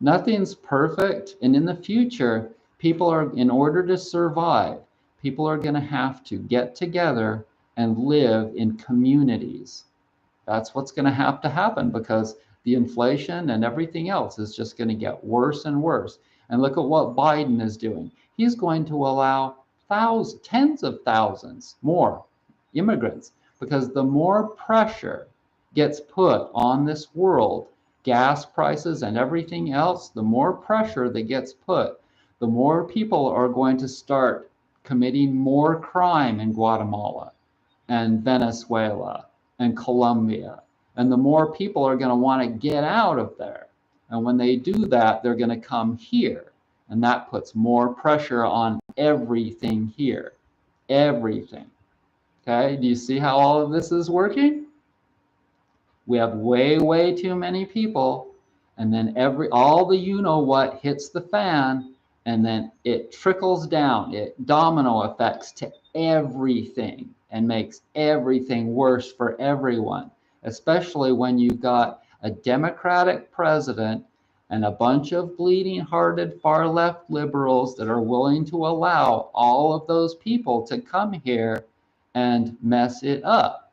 nothing's perfect. And in the future, in order to survive, people are going to have to get together and live in communities. That's what's going to have to happen because the inflation and everything else is just going to get worse and worse. And look at what Biden is doing. He's going to allow thousands, tens of thousands more immigrants because the more pressure gets put on this world, gas prices and everything else, the more pressure that gets put, the more people are going to start committing more crime in Guatemala and Venezuela and Colombia. And the more people are going to want to get out of there. And when they do that, they're going to come here. And that puts more pressure on everything here. Everything. Okay, do you see how all of this is working? We have way, way too many people, and then all the you-know-what hits the fan, and then it trickles down. It domino effects to everything and makes everything worse for everyone, especially when you've got a Democratic president and a bunch of bleeding-hearted far-left liberals that are willing to allow all of those people to come here and mess it up.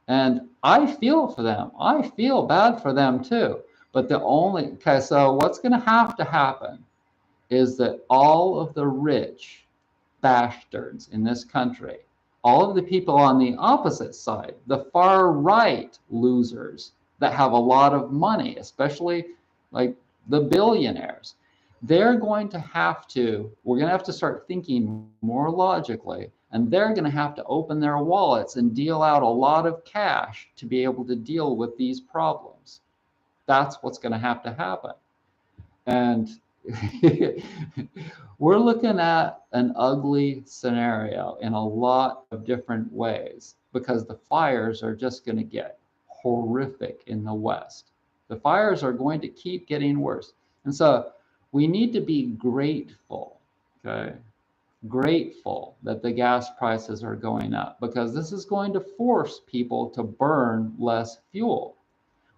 And I feel for them. I feel bad for them too. But so what's going to happen is that all of the rich bastards in this country, all of the people on the opposite side, the far right losers that have a lot of money, especially like the billionaires, we're going to have to start thinking more logically, and they're going to have to open their wallets and deal out a lot of cash to be able to deal with these problems. That's what's going to happen. And we're looking at an ugly scenario in a lot of different ways because the fires are just going to get horrific in the West. The fires are going to keep getting worse. And so we need to be grateful, okay? Grateful that the gas prices are going up, because this is going to force people to burn less fuel.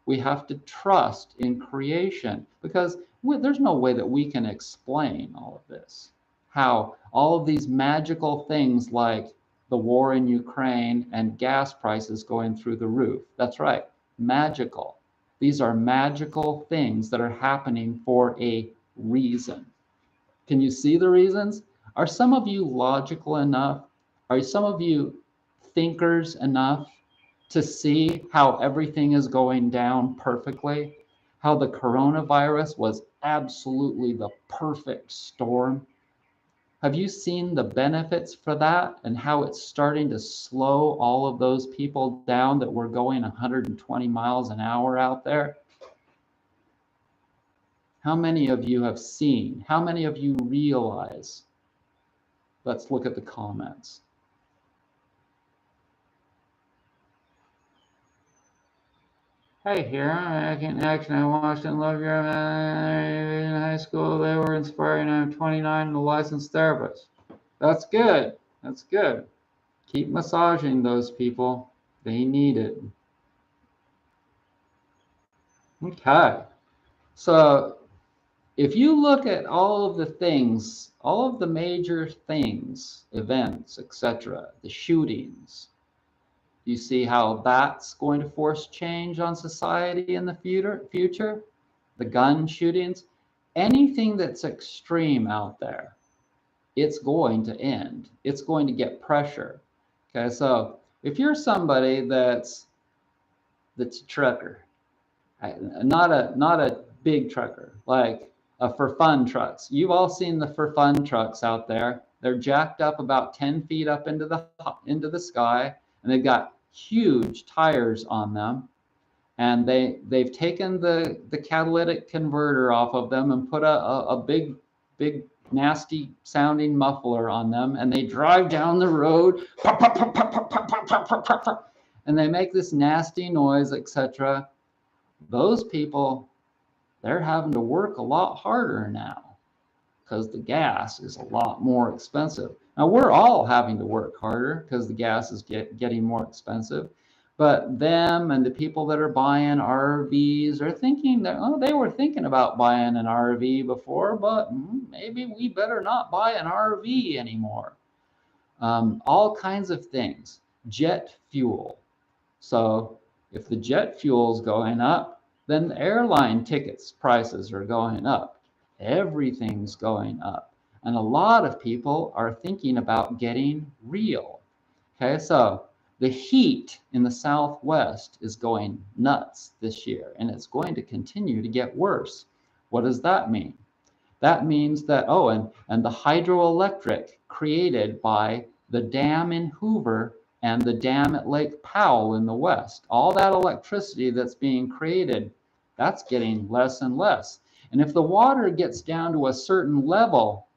We have to trust in creation, because there's no way that we can explain all of this. How all of these magical things like the war in Ukraine and gas prices going through the roof. That's right, magical. These are magical things that are happening for a reason. Can you see the reasons? Are some of you logical enough? Are some of you thinkers enough to see how everything is going down perfectly? How the coronavirus was absolutely the perfect storm? Have you seen the benefits for that and how it's starting to slow all of those people down that were going 120 miles an hour out there? How many of you have seen? How many of you realize? Let's look at the comments. Hey, here, I can action. I watched and love your in high school. They were inspiring. I'm 29 and a licensed therapist. That's good. That's good. Keep massaging those people. They need it. Okay. So if you look at all of the things, all of the major things, events, etc., the shootings, you see how that's going to force change on society in the future? The gun shootings, anything that's extreme out there, it's going to end. It's going to get pressure. Okay, so if you're somebody that's a trucker, not a big trucker, like for fun trucks. You've all seen the for fun trucks out there. They're jacked up about 10 feet up into the sky, and they've got huge tires on them. And they've taken the catalytic converter off of them and put a big nasty sounding muffler on them, and they drive down the road and they make this nasty noise, etc. Those people, they're having to work a lot harder now because the gas is a lot more expensive. Now we're all having to work harder because the gas is getting more expensive. But them and the people that are buying RVs are thinking that, oh, they were thinking about buying an RV before, but maybe we better not buy an RV anymore. All kinds of things. Jet fuel. So if the jet fuel is going up, then the airline tickets prices are going up. Everything's going up. And a lot of people are thinking about getting real. Okay, so the heat in the Southwest is going nuts this year, and it's going to continue to get worse. What does that mean? That means that, oh, and the hydroelectric created by the dam in Hoover and the dam at Lake Powell in the West, all that electricity that's being created, that's getting less and less. And if the water gets down to a certain level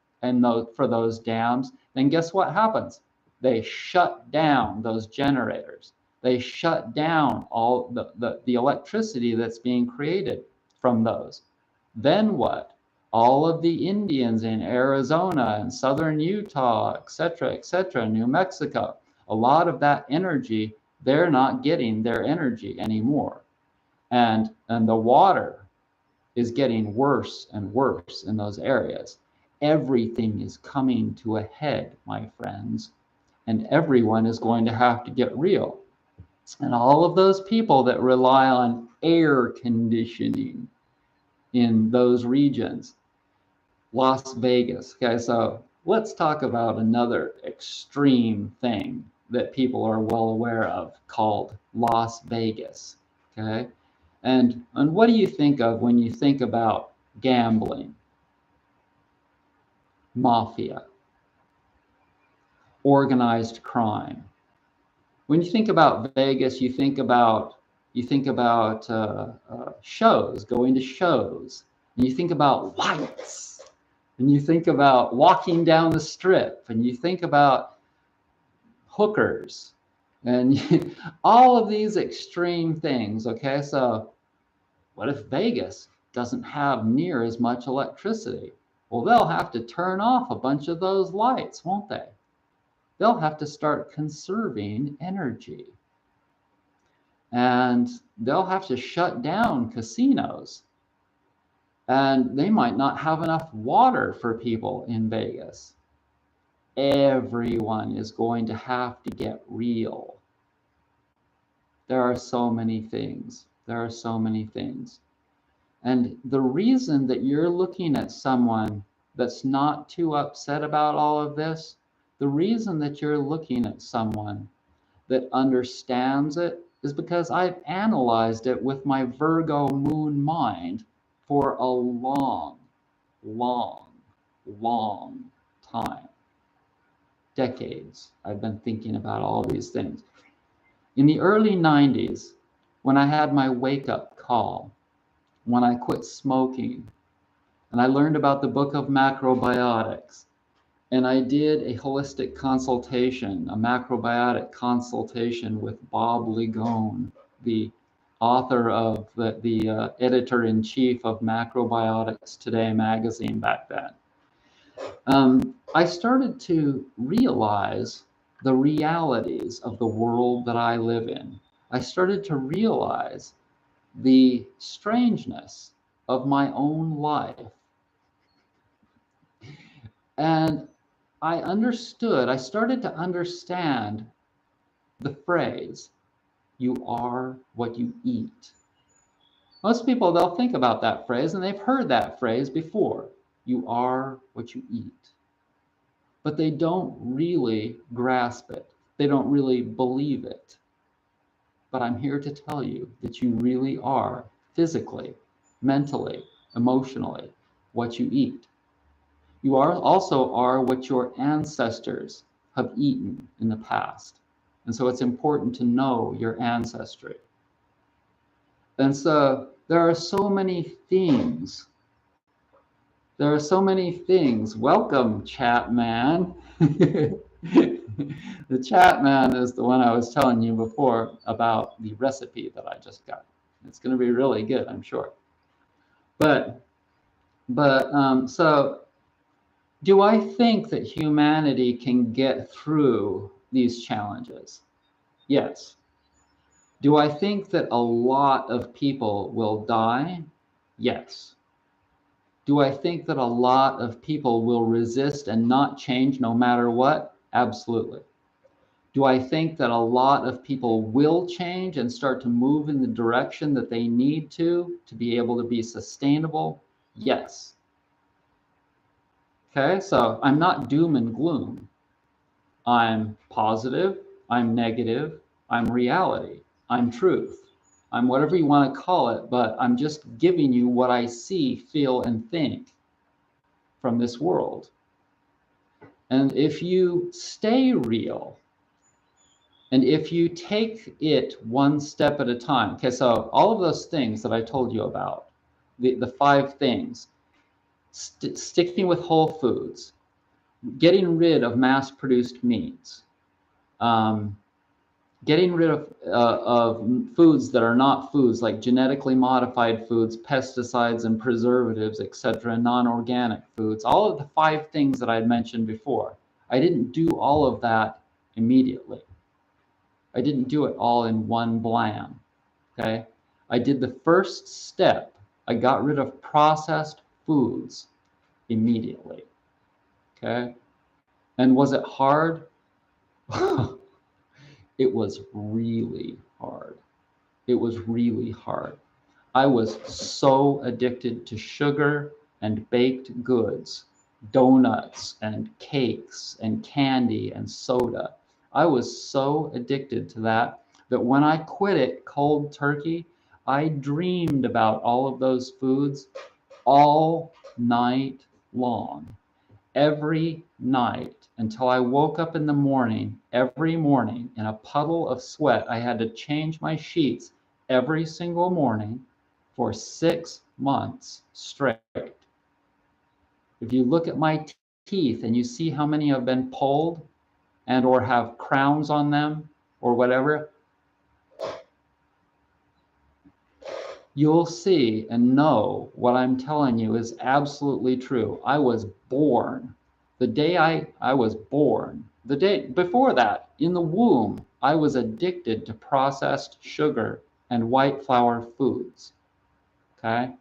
for those dams, then guess what happens? They shut down those generators. They shut down all the electricity that's being created from those. Then what? All of the Indians in Arizona and southern Utah, etc., New Mexico, a lot of that energy, they're not getting their energy anymore. And the water is getting worse and worse in those areas. Everything is coming to a head, my friends, and everyone is going to have to get real. And all of those people that rely on air conditioning in those regions, Las Vegas. Okay, so let's talk about another extreme thing that people are well aware of called Las Vegas. Okay, and what do you think of when you think about gambling, mafia, organized crime? When you think about Vegas, you think about shows, going to shows, and you think about lights, and you think about walking down the strip, and you think about hookers, and all of these extreme things. Okay, so What if Vegas doesn't have near as much electricity? Well, they'll have to turn off a bunch of those lights, won't they? They'll have to start conserving energy. And they'll have to shut down casinos. And they might not have enough water for people in Vegas. Everyone is going to have to get real. There are so many things. There are so many things. And the reason that you're looking at someone that's not too upset about all of this, the reason that you're looking at someone that understands it is because I've analyzed it with my Virgo moon mind for a long, long, long time. Decades I've been thinking about all these things. In the early 90s, when I had my wake-up call, when I quit smoking, and I learned about the book of macrobiotics, and I did a holistic consultation, a macrobiotic consultation with Bob Ligone, the author of the editor-in-chief of Macrobiotics Today magazine back then. I started to realize the realities of the world that I live in. I started to realize the strangeness of my own life. And I started to understand the phrase, you are what you eat. Most people, they'll think about that phrase, and they've heard that phrase before. You are what you eat. But they don't really grasp it. They don't really believe it. But I'm here to tell you that you really are physically, mentally, emotionally, what you eat. You also are what your ancestors have eaten in the past. And so it's important to know your ancestry. And so there are so many things. There are so many things. Welcome, chat man. The chat man is the one I was telling you before about the recipe that I just got. It's going to be really good, I'm sure. So do I think that humanity can get through these challenges? Yes. Do I think that a lot of people will die? Yes. Do I think that a lot of people will resist and not change no matter what? Absolutely. Do I think that a lot of people will change and start to move in the direction that they need to be able to be sustainable? Yes. Okay, so I'm not doom and gloom. I'm positive, I'm negative, I'm reality, I'm truth. I'm whatever you want to call it, but I'm just giving you what I see, feel, and think from this world. And if you stay real, and if you take it one step at a time, okay, so all of those things that I told you about, the 5 things, sticking with whole foods, getting rid of mass-produced meats, getting rid of foods that are not foods, like genetically modified foods, pesticides and preservatives, etc., non-organic foods, all of the 5 things that I had mentioned before. I didn't do all of that immediately. I didn't do it all in one blam, okay? I did the first step. I got rid of processed foods immediately, okay? And was it hard? It was really hard. It was really hard. I was so addicted to sugar and baked goods, donuts and cakes and candy and soda. I was so addicted to that when I quit it cold turkey, I dreamed about all of those foods all night long. Every night until I woke up in the morning, every morning in a puddle of sweat. I had to change my sheets every single morning for 6 months straight. If you look at my teeth and you see how many have been pulled and or have crowns on them or whatever, you'll see and know what I'm telling you is absolutely true. I was born. The day I was born, the day before that, in the womb, I was addicted to processed sugar and white flour foods. Okay?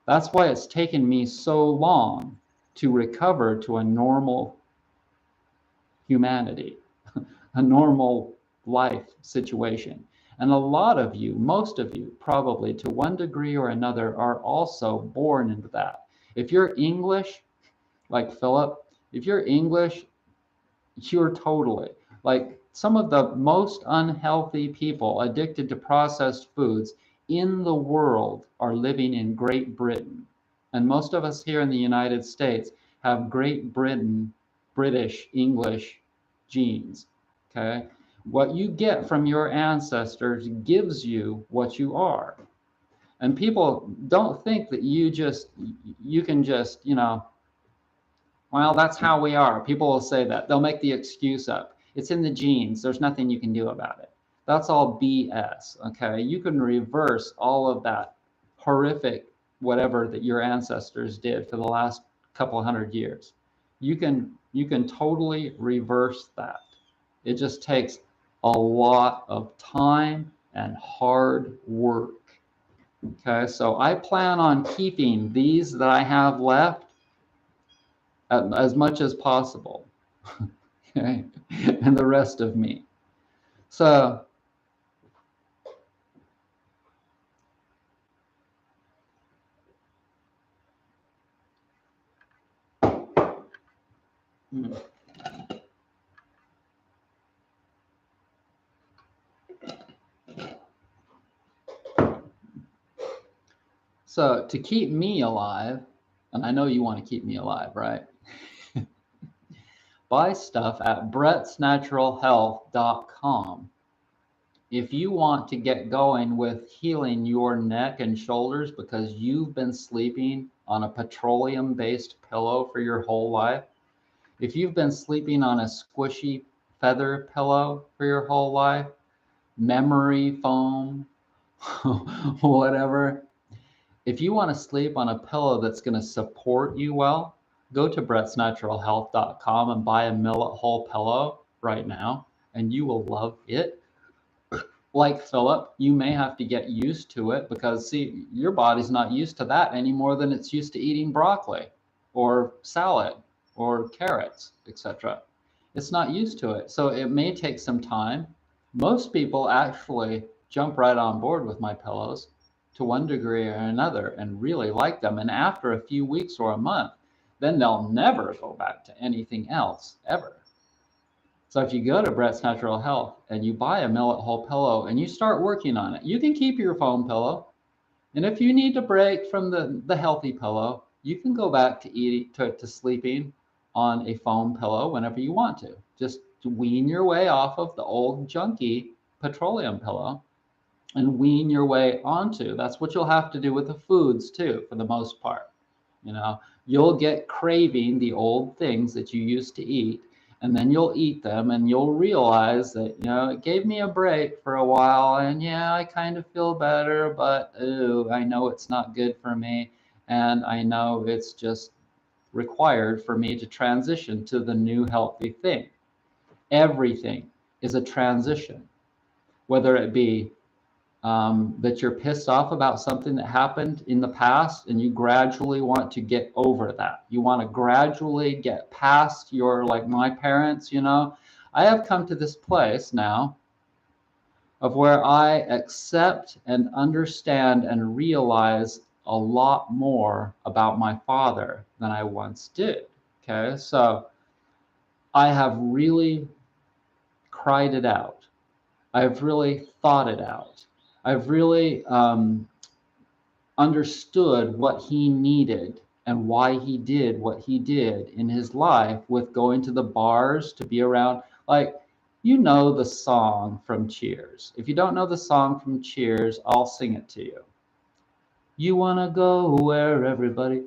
That's why it's taken me so long to recover to a normal humanity, a normal life situation. And a lot of you, most of you, probably to one degree or another, are also born into that. If you're English, like Philip, if you're English, you're totally like some of the most unhealthy people addicted to processed foods in the world are living in Great Britain. And most of us here in the United States have Great Britain, British, English genes. Okay? What you get from your ancestors gives you what you are. And people don't think that you can just, well, that's how we are. People will say that. They'll make the excuse up. It's in the genes. There's nothing you can do about it. That's all BS, okay? You can reverse all of that horrific whatever that your ancestors did for the last couple hundred years. You can totally reverse that. It just takes a lot of time and hard work. Okay, so I plan on keeping these that I have left as much as possible. Okay, and the rest of me. So so to keep me alive, and I know you want to keep me alive, right? Buy stuff at brettsnaturalhealth.com. If you want to get going with healing your neck and shoulders because you've been sleeping on a petroleum-based pillow for your whole life, if you've been sleeping on a squishy feather pillow for your whole life, memory foam, whatever, if you want to sleep on a pillow that's going to support you well, go to brettsnaturalhealth.com and buy a millet whole pillow right now, and you will love it. Like Philip, you may have to get used to it because, see, your body's not used to that any more than it's used to eating broccoli or salad or carrots, etc. It's not used to it. So it may take some time. Most people actually jump right on board with my pillows to one degree or another and really like them. And after a few weeks or a month, then they'll never go back to anything else ever. So if you go to Brett's Natural Health and you buy a millet whole pillow and you start working on it, you can keep your foam pillow. And if you need to break from the healthy pillow, you can go back to sleeping on a foam pillow whenever you want to. Just wean your way off of the old junky petroleum pillow and wean your way onto. That's what you'll have to do with the foods too, for the most part. You'll get craving the old things that you used to eat, and then you'll eat them and you'll realize that, it gave me a break for a while, and yeah, I kind of feel better, but ooh, I know it's not good for me, and I know it's just required for me to transition to the new healthy thing. Everything is a transition, whether it be that you're pissed off about something that happened in the past and you gradually want to get over that. You want to gradually get past like my parents, I have come to this place now of where I accept and understand and realize a lot more about my father than I once did. Okay, so I have really cried it out. I've really thought it out. I've really understood what he needed and why he did what he did in his life with going to the bars to be around. Like, the song from Cheers. If you don't know the song from Cheers, I'll sing it to you. You want to go where everybody...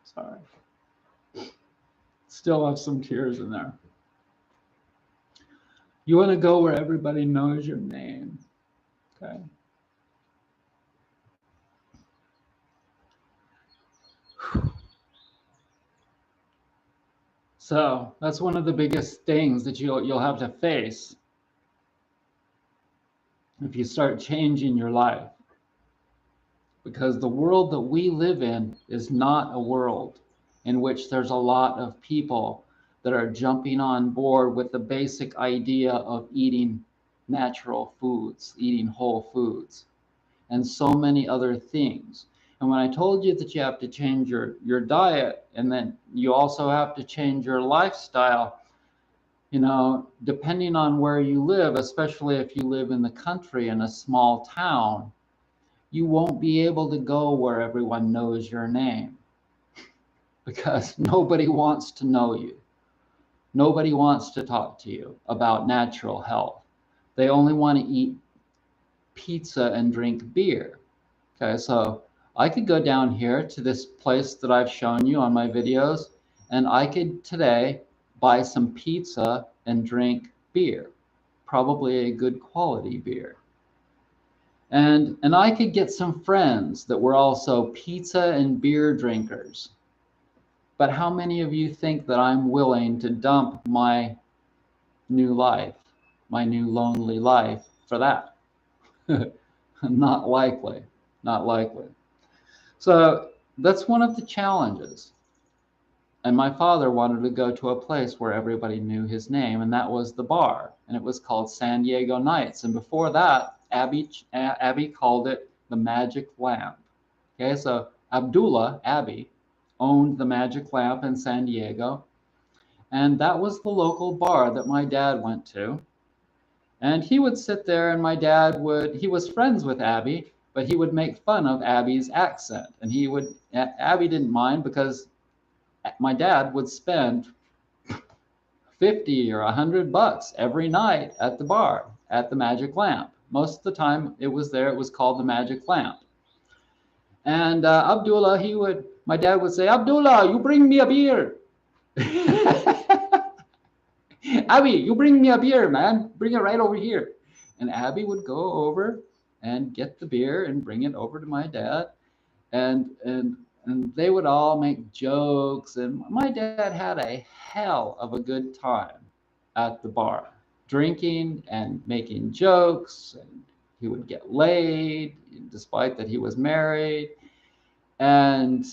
Sorry. Still have some tears in there. You want to go where everybody knows your name. Okay. So that's one of the biggest things that you'll have to face if you start changing your life. Because the world that we live in is not a world in which there's a lot of people that are jumping on board with the basic idea of eating natural foods, eating whole foods, and so many other things. And when I told you that you have to change your diet, and then you also have to change your lifestyle, you know, depending on where you live, especially if you live in the country in a small town, you won't be able to go where everyone knows your name because nobody wants to know you. Nobody wants to talk to you about natural health. They only want to eat pizza and drink beer. Okay, so I could go down here to this place that I've shown you on my videos, and I could today buy some pizza and drink beer, probably a good quality beer. And I could get some friends that were also pizza and beer drinkers. But how many of you think that I'm willing to dump my new life, my new lonely life for that? Not likely, not likely. So that's one of the challenges. And my father wanted to go to a place where everybody knew his name, and that was the bar. And it was called San Diego Nights. And before that, Abby called it the Magic Lamp. Okay, so Abby, owned the Magic Lamp in San Diego. And that was the local bar that my dad went to. And he would sit there, and he was friends with Abby, but he would make fun of Abby's accent. And Abby didn't mind because my dad would spend 50 or $100 every night at the bar at the Magic Lamp. Most of the time it was called the Magic Lamp. And my dad would say, Abdullah, you bring me a beer. Abby, you bring me a beer, man. Bring it right over here. And Abby would go over and get the beer and bring it over to my dad. And they would all make jokes, and my dad had a hell of a good time at the bar, drinking and making jokes, and he would get laid despite that he was married, and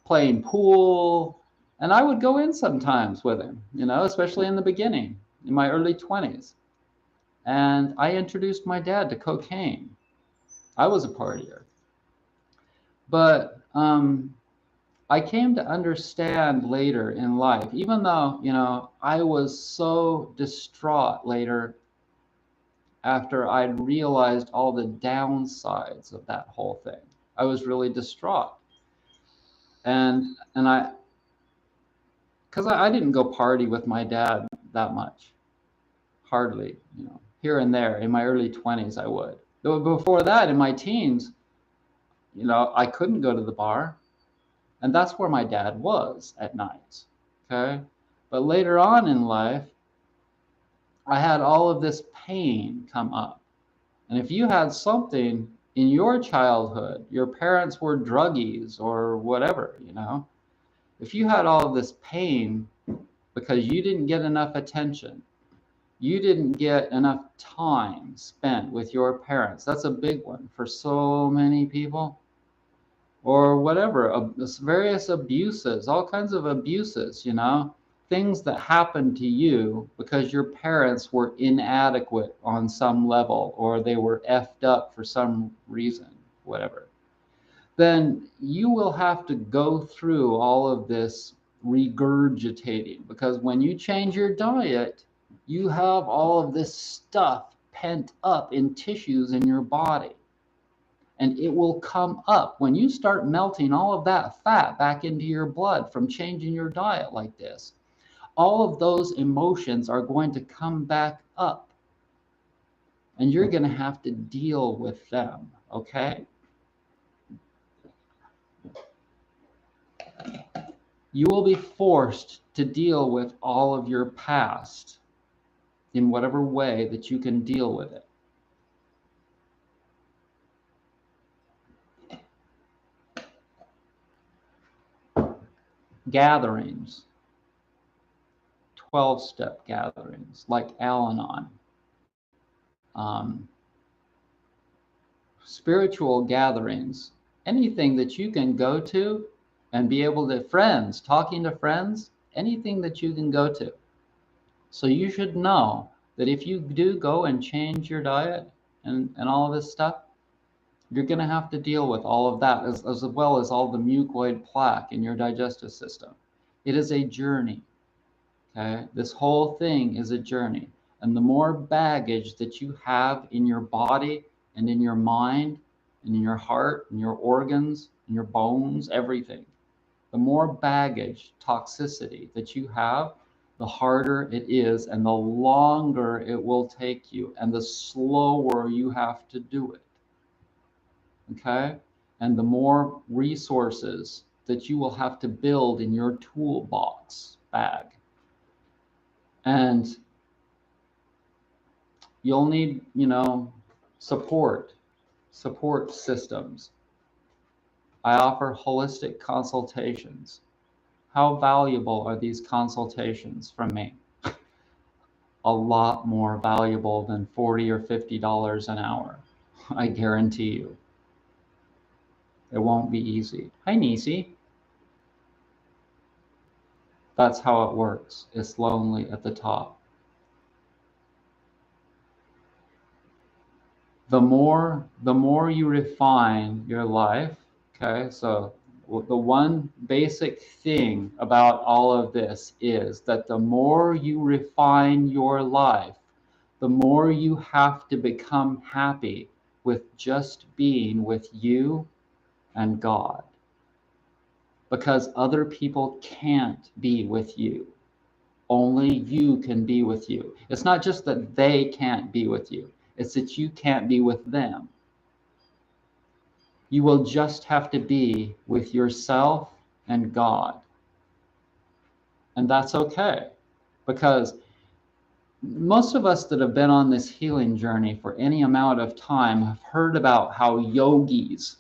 playing pool. And I would go in sometimes with him, you know, especially in the beginning, in my early 20s. And I introduced my dad to cocaine. I was a partier. But I came to understand later in life, even though, you know, I was so distraught later after I'd realized all the downsides of that whole thing. I was really distraught. Because I didn't go party with my dad that much, hardly, you know, here and there. In my early 20s, I would. Though before that, in my teens, you know, I couldn't go to the bar. And that's where my dad was at nights, okay? But later on in life, I had all of this pain come up. And if you had something in your childhood, your parents were druggies or whatever, you know, if you had all of this pain because you didn't get enough attention, you didn't get enough time spent with your parents, that's a big one for so many people. Or whatever, various abuses, all kinds of abuses, you know, things that happened to you because your parents were inadequate on some level, or they were effed up for some reason, whatever. Then you will have to go through all of this regurgitating, because when you change your diet, you have all of this stuff pent up in tissues in your body. And it will come up when you start melting all of that fat back into your blood from changing your diet like this. All of those emotions are going to come back up, and you're going to have to deal with them, okay? You will be forced to deal with all of your past in whatever way that you can deal with it. Gatherings. 12-step gatherings like Al-Anon, spiritual gatherings, anything that you can go to and be able to, friends, talking to friends, anything that you can go to. So you should know that if you do go and change your diet and all of this stuff, you're going to have to deal with all of that as well as all the mucoid plaque in your digestive system. It is a journey. Okay, this whole thing is a journey. And the more baggage that you have in your body and in your mind and in your heart and your organs and your bones, everything, the more baggage, toxicity that you have, the harder it is and the longer it will take you and the slower you have to do it. Okay? And the more resources that you will have to build in your toolbox bag. And you'll need, support systems. I offer holistic consultations. How valuable are these consultations from me? A lot more valuable than $40 or $50 an hour. I guarantee you. It won't be easy. Hi, Nisi. That's how it works. It's lonely at the top. The more you refine your life, okay, so the one basic thing about all of this is that the more you refine your life, the more you have to become happy with just being with you and God. Because other people can't be with you. Only you can be with you. It's not just that they can't be with you. It's that you can't be with them. You will just have to be with yourself and God. And that's okay. Because most of us that have been on this healing journey for any amount of time have heard about how yogis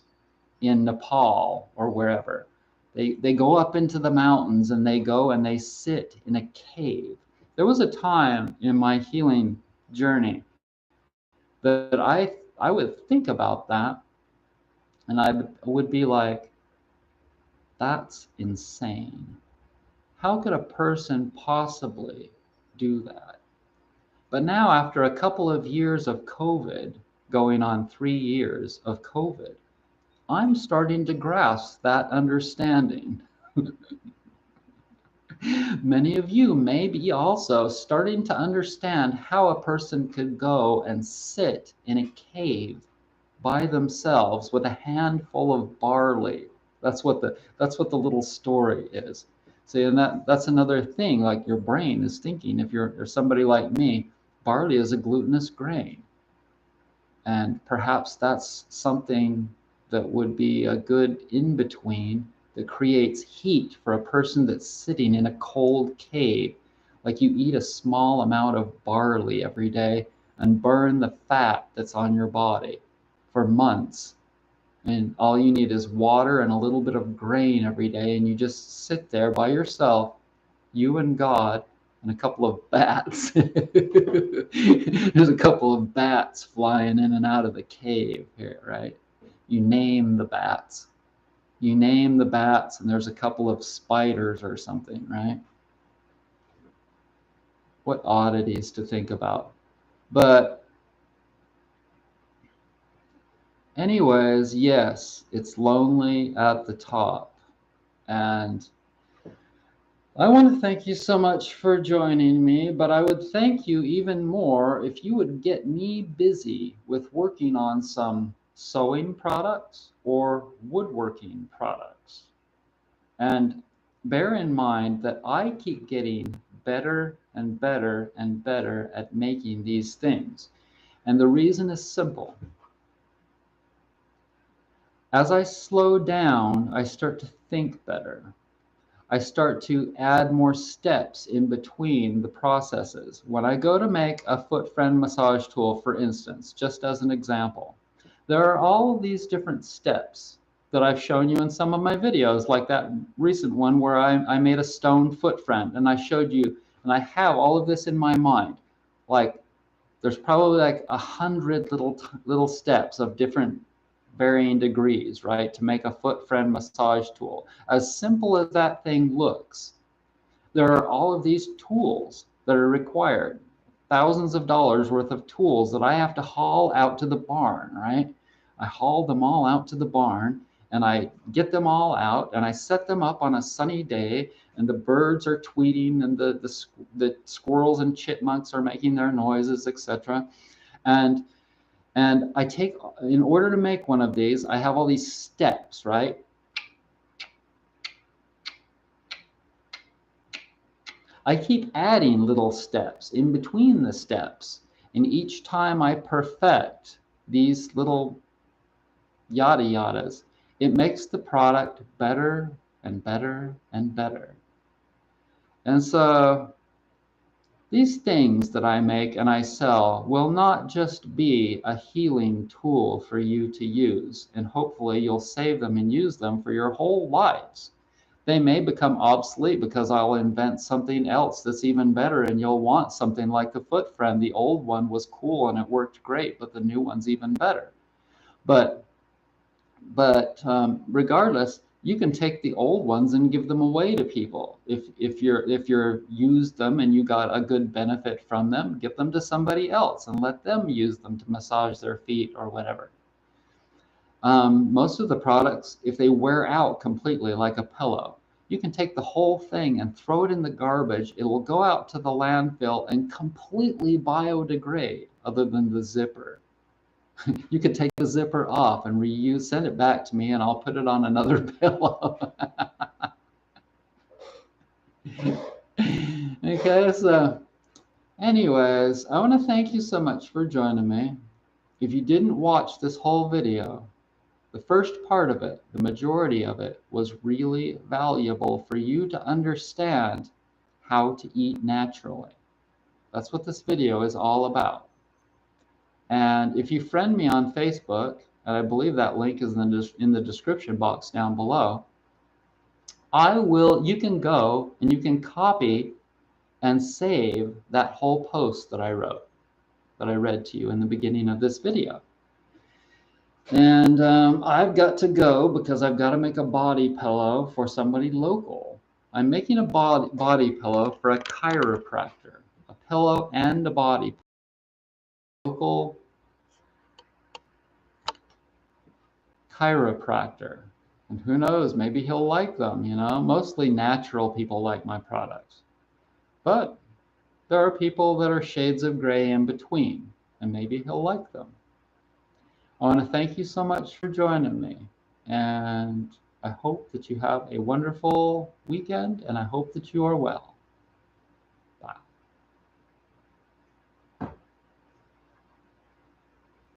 in Nepal or wherever, they go up into the mountains and they go and they sit in a cave. There was a time in my healing journey that I would think about that and I would be like, that's insane. How could a person possibly do that? But now, after a couple of years of COVID, going on 3 years of COVID, I'm starting to grasp that understanding. Many of you may be also starting to understand how a person could go and sit in a cave by themselves with a handful of barley. That's what the little story is. See, and that's another thing, like your brain is thinking, if you're somebody like me, barley is a glutinous grain. And perhaps that's something that would be a good in-between that creates heat for a person that's sitting in a cold cave. Like you eat a small amount of barley every day and burn the fat that's on your body for months. And all you need is water and a little bit of grain every day. And you just sit there by yourself, you and God, and a couple of bats. There's a couple of bats flying in and out of the cave here, right? You name the bats. You name the bats, and there's a couple of spiders or something, right? What oddities to think about. But anyways, yes, it's lonely at the top. And I want to thank you so much for joining me, but I would thank you even more if you would get me busy with working on some sewing products or woodworking products. And bear in mind that I keep getting better and better and better at making these things. And the reason is simple. As I slow down, I start to think better. I start to add more steps in between the processes. When I go to make a foot friend massage tool, for instance, just as an example, there are all of these different steps that I've shown you in some of my videos, like that recent one where I made a stone foot friend, and I showed you And I have all of this in my mind. Like, there's probably like 100 little steps of different varying degrees, right, to make a foot friend massage tool. As simple as that thing looks, there are all of these tools that are required, thousands of dollars worth of tools that I have to haul out to the barn, right? I haul them all out to the barn and I get them all out and I set them up on a sunny day, and the birds are tweeting and the squirrels and chipmunks are making their noises, etc. And I take, in order to make one of these, I have all these steps, right? I keep adding little steps in between the steps. And each time I perfect these little yada yadas, it makes the product better and better and better. And so these things that I make and I sell will not just be a healing tool for you to use, and hopefully you'll save them and use them for your whole lives. They may become obsolete because I'll invent something else that's even better, and you'll want something like the Foot Friend. The old one was cool and it worked great, but the new one's even better. But regardless, you can take the old ones and give them away to people. If you're used them and you got a good benefit from them, give them to somebody else and let them use them to massage their feet or whatever. Most of the products, if they wear out completely, like a pillow, you can take the whole thing and throw it in the garbage. It will go out to the landfill and completely biodegrade, other than the zipper. You could take the zipper off and reuse, send it back to me, and I'll put it on another pillow. Okay, so anyways, I want to thank you so much for joining me. If you didn't watch this whole video, the first part of it, the majority of it, was really valuable for you to understand how to eat naturally. That's what this video is all about. And if you friend me on Facebook, and I believe that link is in the description box down below, you can go and you can copy and save that whole post that I wrote, that I read to you in the beginning of this video. And I've got to go because I've got to make a body pillow for somebody local. I'm making a body pillow for a chiropractor, a pillow and a body pillow. Local chiropractor. And who knows, maybe he'll like them, you know. Mostly natural people like my products. But there are people that are shades of gray in between, and maybe he'll like them. I want to thank you so much for joining me, and I hope that you have a wonderful weekend, and I hope that you are well.